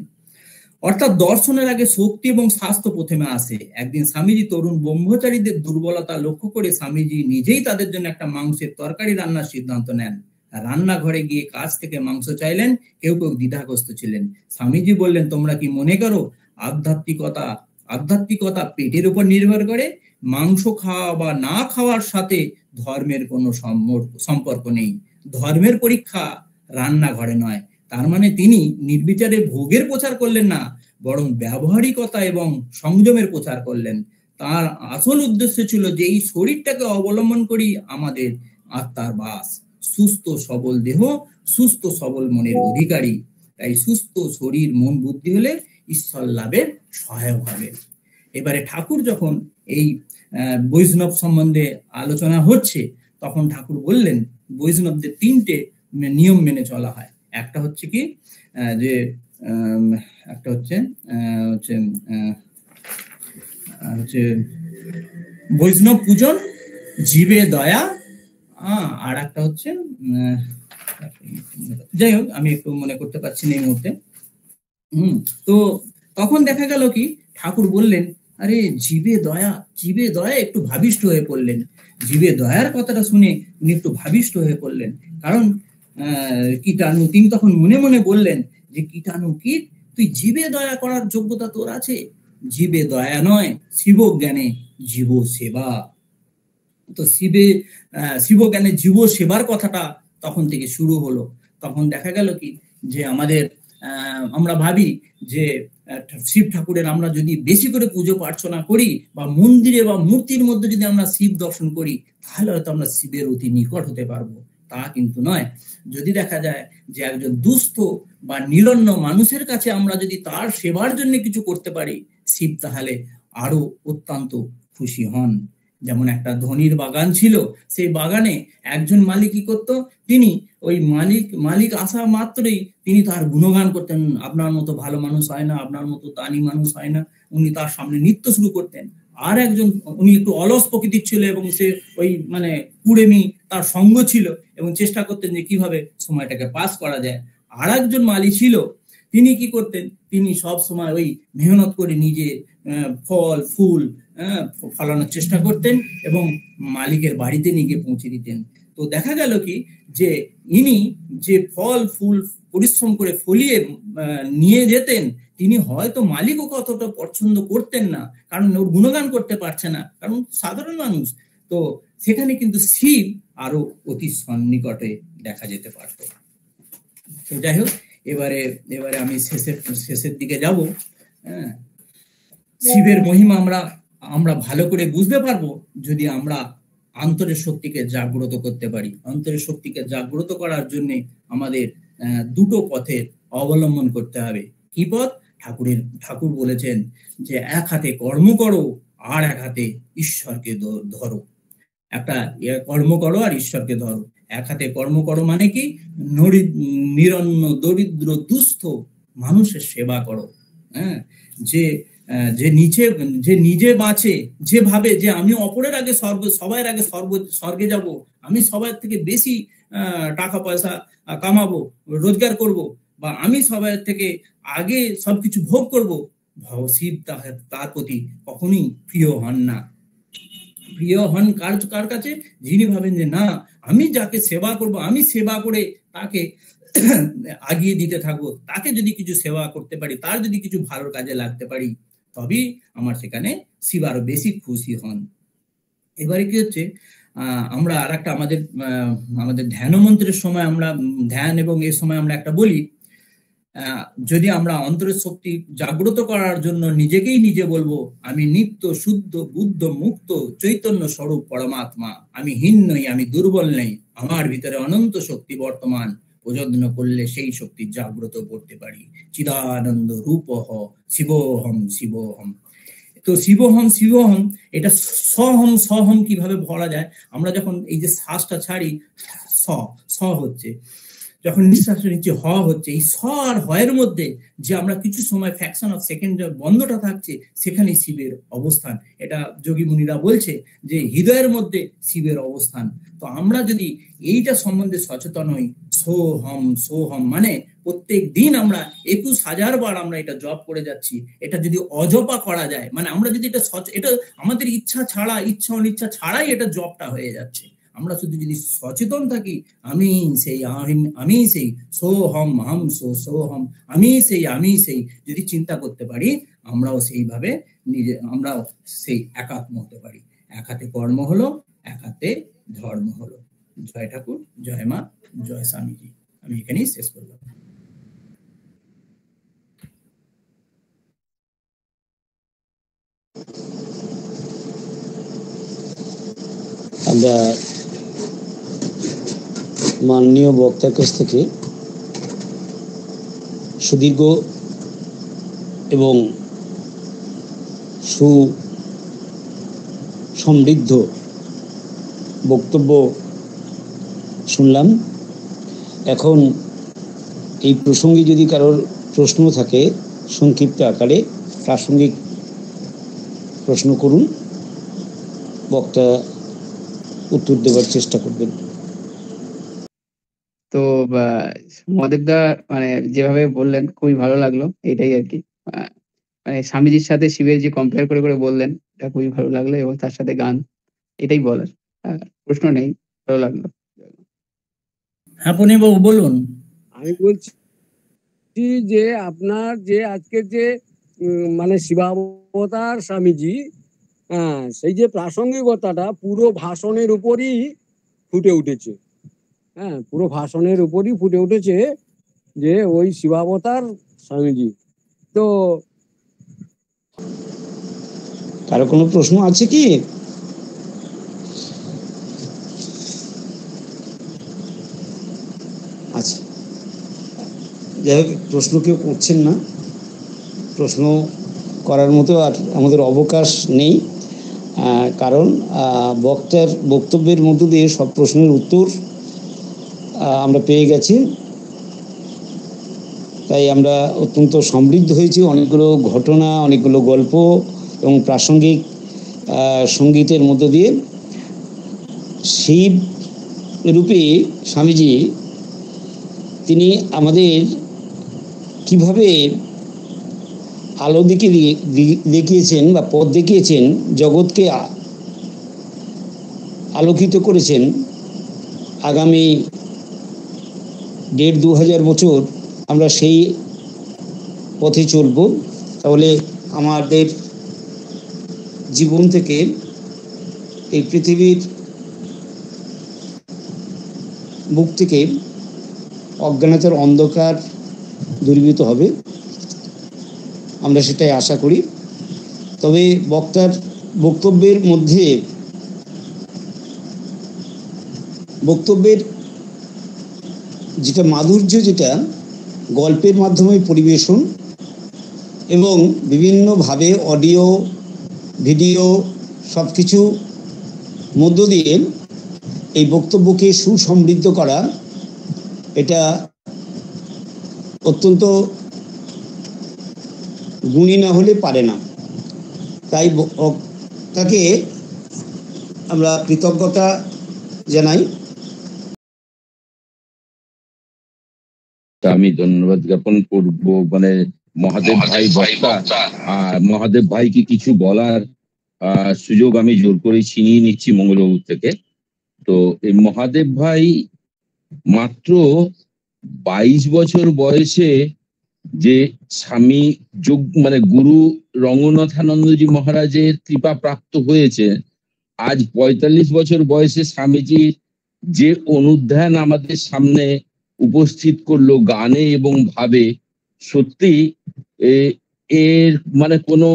অর্থাৎ দর্শনের আগে শক্তি এবং স্বাস্থ্য প্রথমে আসে। একদিন স্বামীজি তরুণ ব্রহ্মচারীদের দুর্বলতা লক্ষ্য করে স্বামীজি নিজেই তাদের জন্য একটা মাংসের তরকারি রান্নার সিদ্ধান্ত নেন। রান্নাঘরে গিয়ে কাছ থেকে মাংস চাইলেন। কেউ কেউ দ্বিধাগ্রস্ত ছিলেন। স্বামীজি বললেন, তোমরা কি মনে করো আধ্যাত্মিকতা পেটের উপর নির্ভর করে? মাংস খাওয়া বা না খাওয়ার সাথে ধর্মের কোনো সম্পর্ক নেই। ধর্মের পরীক্ষা রান্নাঘরে নয়। তার মানে তিনি নির্বিচারে ভোগের প্রচার করলেন না, বরং ব্যবহারিকতা এবং সংযমের প্রচার করলেন। তার আসল উদ্দেশ্য ছিল যে এই শরীরটাকে অবলম্বন করি আমাদের আত্মার বাস। সুস্থ সবল দেহ সুস্থ সবল মনের অধিকারী। তাই সুস্থ শরীর মন বুদ্ধি হলে ঈশ্বর লাভের সহায়ক হবে। এবারে ঠাকুর যখন এই বৈষ্ণব সম্বন্ধে আলোচনা হচ্ছে, তখন ঠাকুর বললেন বৈষ্ণবদের 3টে নিয়ম মেনে চলা হয়। একটা হচ্ছে কি যে একটা হচ্ছে বৈষ্ণব পূজন, জীবে দয়া, আর একটা হচ্ছে যাই হোক আমি একটু মনে করতে পারছি না এই মুহূর্তে। তো তখন দেখা গেল কি ঠাকুর বললেন, আরে জীবে দয়া, একটু ভাবিষ্ট হয়ে পড়লেন। জীবে দয়ার কথাটা শুনে উনি একটু ভাবিষ্ট হয়ে পড়লেন। কারণ কীটাণু, তিনি তখন মনে মনে বললেন যে কীটাণু কি, তুই জীবে দয়া করার যোগ্যতা তোর আছে? জীবে দয়া নয়, শিব জ্ঞানে জীব সেবা। তো শিব জ্ঞানে জীব সেবার কথাটা তখন থেকে শুরু হলো। তখন দেখা গেল কি যে আমরা ভাবি যে শিব ঠাকুরের আমরা যদি বেশি করে পুজো প্রার্থনা করি বা মন্দিরে বা মূর্তির মধ্যে যদি আমরা শিব দর্শন করি, তাহলে হয়তো আমরা শিবের অতি নিকট হতে পারবো, তা কিন্তু নয়। যদি দেখা যায় যে একজন দুস্থ বা নিরন্ন মানুষের কাছে আমরা যদি তার সেবার জন্য কিছু করতে পারি, শিব তাহলে আরো অত্যন্ত খুশি হন। যেমন একটা ধনির বাগান ছিল, সেই বাগানে একজন মালিক কি করতো, তিনি ওই মালিক আসা মাত্রই তিনি তার গুণগান করতেন। আপনার মতো ভালো মানুষ হয় না, আপনার মতো দানি মানুষ হয় না। উনি তার সামনে নৃত্য শুরু করতেন। আর একজন, উনি একটু অলস প্রকৃতির ছিল এবং সে ওই কুড়েমি তার সঙ্গ ছিল এবং চেষ্টা করতেন যে কিভাবে সময়টাকে পাস করা যায়। আর একজন মালি ছিল, তিনি কি করতেন, তিনি সব সময় ওই মেহনত করে নিজে ফল ফুল ফলানোর চেষ্টা করতেন এবং মালিকের বাড়িতে নিয়ে গিয়ে পৌঁছে দিতেন। তো দেখা গেল কি যে ইনি যে ফল ফুল পরিশ্রম করে ফলিয়ে নিয়ে যেতেন, তিনি হয়তো মালিকও কতটা পছন্দ করতেন না, কারণ ওর গুণগান করতে পারছে না, কারণ সাধারণ মানুষ। তো সেখানে কিন্তু শিব আরো অতি সন্নিকটে দেখা যেতে পারত। তো যাই হোক, এবারে আমি শেষের দিকে যাব। শিবের মহিমা আমরা ভালো করে বুঝতে পারবো যদি আমরা অন্তরের শক্তিকে জাগ্রত করতে পারি। অন্তরের শক্তিকে জাগ্রত করার জন্য আমাদের দুটো পথের অবলম্বন করতে হবে। কি পথ? ঠাকুর বলেছেন যে এক হাতে কর্ম করো আর এক হাতে ঈশ্বরকে ধরো। একটা কর্ম করো আর ঈশ্বরকে ধরো। এক হাতে কর্ম করো মানে কি? নিরন্ন দরিদ্র দুস্থ মানুষের সেবা করো। যে নিজে বাঁচে, যে ভাবে যে আমি অপরের আগে সবার আগে স্বর্গে যাব, আমি সবার থেকে বেশি টাকা পয়সা কামাবো, রোজগার করব, বা আমি সবার থেকে আগে সবকিছু ভোগ করব, শিব তার প্রতি কখনোই প্রিয় হন না। প্রিয় হন কার কাছে? যিনি ভাবেন যে না, আমি যাকে সেবা করব, আমি সেবা করে তাকে আগিয়ে দিতে থাকবো, তাকে যদি কিছু সেবা করতে পারি, তার যদি কিছু ভালো কাজে লাগতে পারি, তবেই আমার সেখানে শিব আরো বেশি খুশি হন। এবারে কি হচ্ছে, আমরা আর একটা আমাদের ধ্যান মন্ত্রের সময় আমরা ধ্যান এবং এর সময় আমরা একটা বলি, যদি আমরা অন্তরের শক্তি জাগ্রত করার জন্য নিজেকেই নিজে বলবো, আমি নিত্য শুদ্ধ বুদ্ধ মুক্ত চৈতন্য স্বরূপ পরমাত্মা, আমি হীন নই, আমি দুর্বল নেই, আমার ভিতরে অনন্ত শক্তি বর্তমান, প্রযত্ন করলে সেই শক্তি জাগ্রত করতে পারি। চিদানন্দ রূপহ শিবোহম শিবোহম। তো শিবোহম এটা সহম কিভাবে ভরা যায়? আমরা যখন এই যে শ্বাসটা ছাড়ি, স হচ্ছে, যখন নিঃশ্বাস নিচ্ছে হ হচ্ছে, এই স আর হয়ের মধ্যে যে আমরা কিছু সময় ফ্র্যাকশন অফ সেকেন্ড বন্ধটা থাকছে, সেখানে শিবের অবস্থান। এটা যোগী মুনিরা বলছে যে হৃদয়ের মধ্যে শিবের অবস্থান। তো আমরা যদি এইটা সম্বন্ধে সচেতন হই, সোহম মানে প্রত্যেক দিন আমরা 21,000 বার আমরা এটা জপ করে যাচ্ছি, এটা যদি অজপা করা যায়, মানে আমরা যদি এটা আমাদের ইচ্ছা অনিচ্ছা ছাড়াই এটা জপটা হয়ে যাচ্ছে। আমরা শুধু যদি সচেতন থাকি, আমি সেই সোহম হাম সোহম, আমি সেই যদি চিন্তা করতে পারি, আমরাও সেইভাবে আমরাও সেই একাত্ম হতে পারি। এক হাতে কর্ম হলো, এক হাতে ধর্ম হলো। জয় ঠাকুর, জয় মা, জয় স্বামীজি। আমি এখানেই শেষ করলাম। আমরা মাননীয় বক্তার কাছ থেকে সুদীর্ঘ এবং সুসমৃদ্ধ বক্তব্য শুনলাম। এখন এই প্রসঙ্গে যদি কারোর প্রশ্ন থাকে, সংক্ষিপ্ত আকারে প্রাসঙ্গিক প্রশ্ন করুন, বক্তা উত্তর দেওয়ার চেষ্টা করবেন। তো মহাদেবদা যেভাবে বললেন খুবই ভালো লাগলো, এটাই আর কি। স্বামীজির সাথে শিবের যে কম্পেয়ার করে বললেন, এটা খুবই ভালো লাগলো, এবং তার সাথে গান, এটাই বলার। প্রশ্ন নেই, ভালো লাগলো। হ্যাঁ পূর্ণিমাবাবু বলুন। আমি বলছি যে আপনার যে আজকের যে শিবাবতার স্বামীজি, সেই যে প্রাসঙ্গিকতাটা পুরো ভাষণের উপরই ফুটে উঠেছে। পুরো ভাষণের উপরই ফুটে উঠেছে যে ওই শিবাবতার স্বামীজি। তো কারো কোনো প্রশ্ন আছে কি? আচ্ছা, যাই হোক, প্রশ্ন কেউ করছেন না, প্রশ্ন করার মতো আর আমাদের অবকাশ নেই, কারণ বক্তার বক্তব্যের মধ্য দিয়ে সব প্রশ্নের উত্তর আমরা পেয়ে গেছি। তাই আমরা অত্যন্ত সমৃদ্ধ হয়েছি, অনেকগুলো ঘটনা, অনেকগুলো গল্প এবং প্রাসঙ্গিক সঙ্গীতের মধ্য দিয়ে। শিব রূপে স্বামীজি তিনি আমাদের কিভাবে আলো দেখিয়েছেন বা পথ দেখিয়েছেন, জগৎকে আলোকিত করেছেন। আগামী 1,500-2,000 বছর আমরা সেই পথে চলব। তাহলে আমাদের জীবন থেকে এই পৃথিবীর বুক থেকে অজ্ঞানতার অন্ধকার দূরীভূত হবে, আমরা সেটাই আশা করি। তবে বক্তার বক্তব্যের মধ্যে বক্তব্যের যেটা মাধুর্য, যেটা গল্পের মাধ্যমে পরিবেশন এবং বিভিন্নভাবে অডিও ভিডিও সব কিছু মধ্য দিয়ে এই বক্তব্যকে সুসমৃদ্ধ করা, এটা অত্যন্ত গুণী না হলে পারে না। তাই তাকে আমরা কৃতজ্ঞতা জানাই। আমি ধন্যবাদ জ্ঞাপন করব মানে মহাদেব ভাই বক্তা, আর মহাদেব ভাইকে কিছু বলার সুযোগ আমি জোর করে ছিনিয়ে নিচ্ছি মঙ্গলবাবুর থেকে। তো এই মহাদেব ভাই মাত্র 22 বছর বয়সে যে স্বামী যোগ মানে গুরু রঙ্গনাথানন্দজি মহারাজের কৃপা প্রাপ্ত হয়েছে, আজ 45 বছর বয়সে স্বামীজি যে অনুধ্যান আমাদের সামনে উপস্থিত করলো গানে এবং ভাবে, সত্যি এর মানে কোনো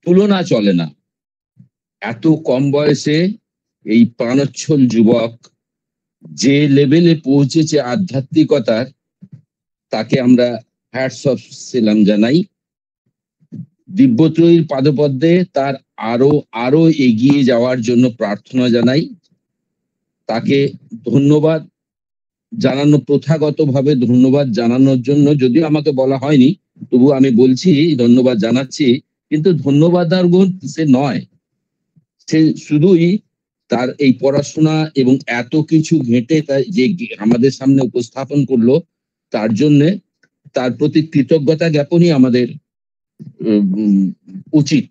তুলনা চলে না। এত কম বয়সে এই প্রাণোচ্ছল যুবক যে লেভেলে পৌঁছেছে আধ্যাত্মিকতার, তাকে আমরা হ্যাটস অফ সেলাম জানাই। দিব্যত্রয়ীর পাদপদ্মে তার আরো এগিয়ে যাওয়ার জন্য প্রার্থনা জানাই। তাকে ধন্যবাদ জানানো, প্রথাগতভাবে ধন্যবাদ জানানোর জন্য, যদিও আমাকে বলা হয়নি, তবু আমি বলছি ধন্যবাদ জানাচ্ছি। কিন্তু ধন্যবাদ আর গুণ সে নয়, সে শুধুই তার এই পড়াশোনা এবং এত কিছু ঘেঁটে যে আমাদের সামনে উপস্থাপন করলো, তার জন্যে তার প্রতি কৃতজ্ঞতা জ্ঞাপনই আমাদের উচিত।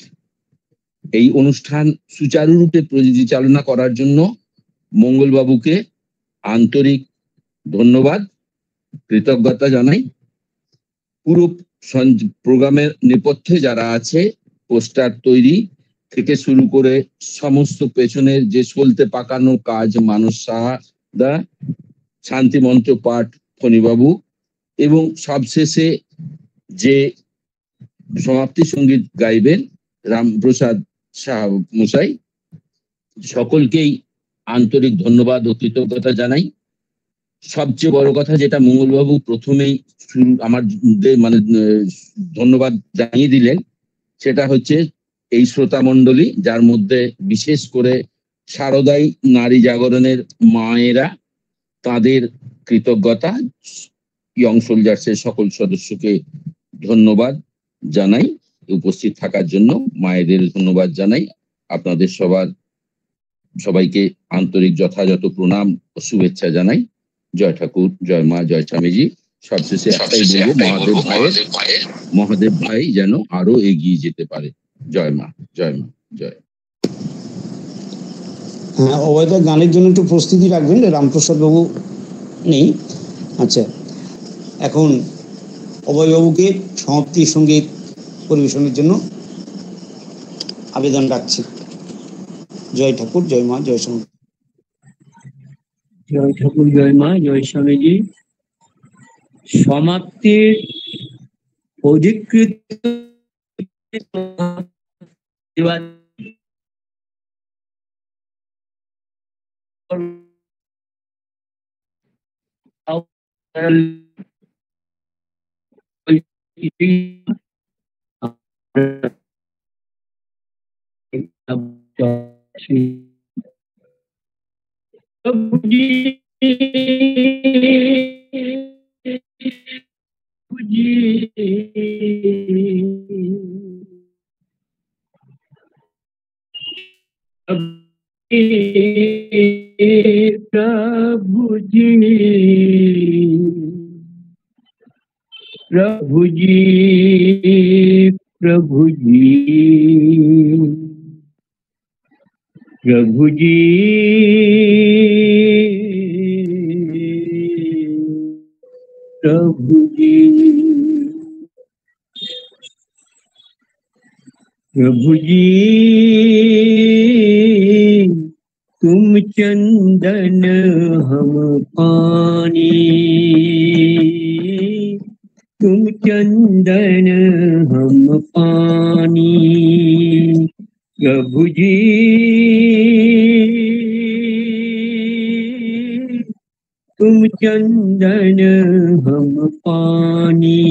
এই অনুষ্ঠান সুচারুরূপে পরিচালনা করার জন্য মঙ্গলবাবুকে আন্তরিক ধন্যবাদ, কৃতজ্ঞতা জানাই। পুরো প্রোগ্রামের নেপথ্যে যারা আছে, পোস্টার তৈরি থেকে শুরু করে সমস্ত পেছনের যে সলতে পাকানো কাজ, মানস সাহা দা, শান্তি মন্ত্র পাঠ ফণীবাবু, এবং সবশেষে যে সমাপ্তি সঙ্গীত গাইবেন রামপ্রসাদ শাহ মশাই, সকলকেই আন্তরিক ধন্যবাদ ও কৃতজ্ঞতা জানাই। সবচেয়ে বড় কথা যেটা মঙ্গলবাবু প্রথমেই আমার মানে ধন্যবাদ জানিয়ে দিলেন, সেটা হচ্ছে এই শ্রোতা মণ্ডলী, যার মধ্যে বিশেষ করে শারদাই নারী জাগরণের মায়েরা, তাদের কৃতজ্ঞতা। ইয়ং সোলজার্সের সকল সদস্যকে ধন্যবাদ জানাই উপস্থিত থাকার জন্য, মায়েদের ধন্যবাদ জানাই। আপনাদের সবাইকে আন্তরিক যথাযথ প্রণাম ও শুভেচ্ছা জানাই। জয় ঠাকুর, জয় মা, জয় স্বামীজি। সবশেষে একটাই বলবো, মহাদেব ভাই যেন আরো এগিয়ে যেতে পারে। জয় মা, জয় মা, জয়। হ্যাঁ, অভয়দা গানের জন্য একটু প্রস্তুতি রাখবেন, রামপ্রসাদ বাবু নেই। আচ্ছা, এখন অভয়বাবুকে সমাপ্তি সঙ্গীত পরিবেশনের জন্য আবেদন রাখছি। জয় ঠাকুর, জয় মা, জয় স্বামী। জয় ঠাকুর, জয় মা, জয় স্বামীজি। সমাপ্তির অধিকৃত प्रभु जी, प्रभु जी, प्रभु जी, प्रभु जी, प्रभु जी, प्रभु जी, तुम चंदन हम पानी, तुम चंदन हम पानी, प्रभु जी, तुम चंदन हम पानी,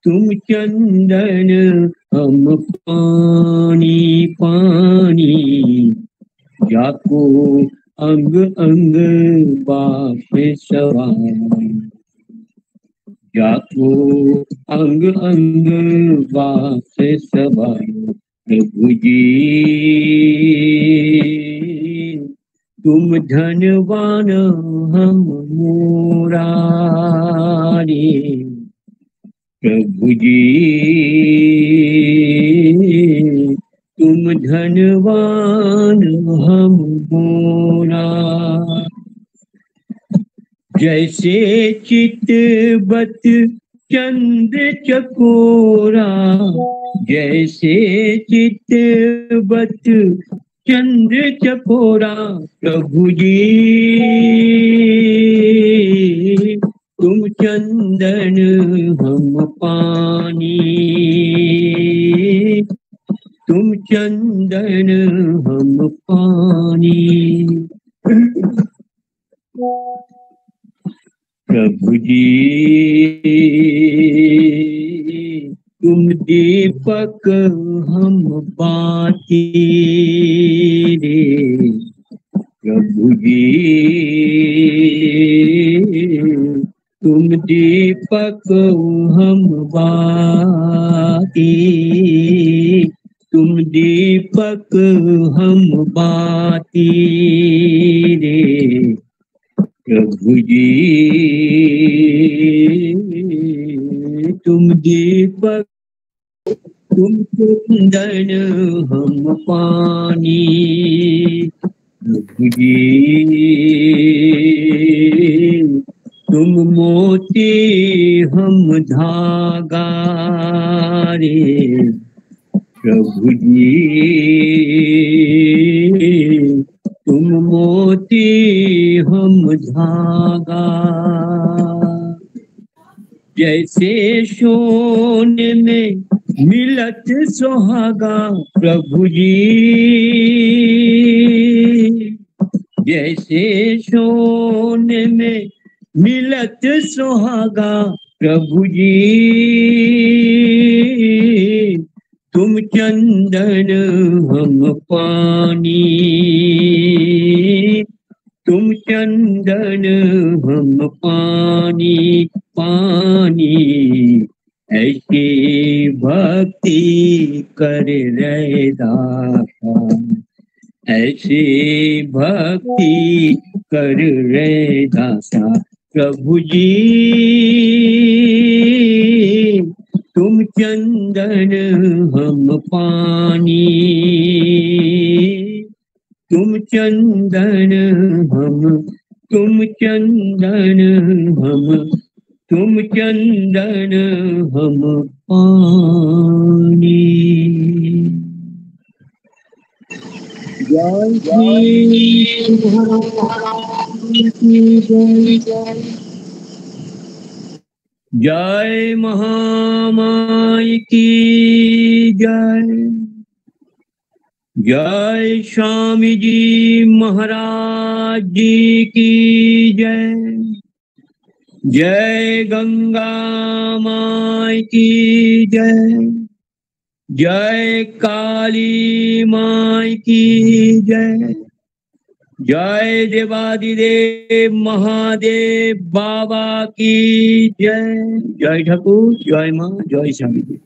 तुम चंदन हम पानी, पानी जाको अंग अंग बाप सवार, जाको अंग अंग बाप सवार, प्रभु जी, तुम धनवान हम मुरारी, प्रभु जी, तुम धनवान हम मोरा, जैसे चितबत चंद्र चकोरा, जैसे चितबत चंद्र चकोरा, प्रभु जी, तुम चंदन हम पानी, तुम चंदन हम पानी, प्रभु जी, तुम दीपक हम बाती रे, प्रभु जी, तुम दीपक हम बाती, तुम दीपक हम बाती रे, प्रभु जी, तुम दीपक, तुम चंदन हम पानी, प्रभु जी, तुम मोती हम धागा रे, प्रभु जी, तुम मोती हम धागा, जैसे सोने में मिलत सुहागा, प्रभु जी, जैसे सोने में मिलत सुहागा, प्रभु जी, तुम चंदन हम पानी, तुम चंदन हम पानी, पानी ऐसी भक्ति कर रहे दाता, ऐसी भक्ति कर रहे दाता, प्रभु जी, तुम चंदन हम पानी, तुम चंदन हम, तुम चंदन हम, तुम चंदन हम पानी। जय जय महामाई की जय। जय स्वामी जी महाराज जी की जय। जय गंगा माई की जय। जय काली माई की जय। जय देवादिदेव महादेव बाबा की जय। जय ठाकुर, जय माँ, जय स्वामी जी।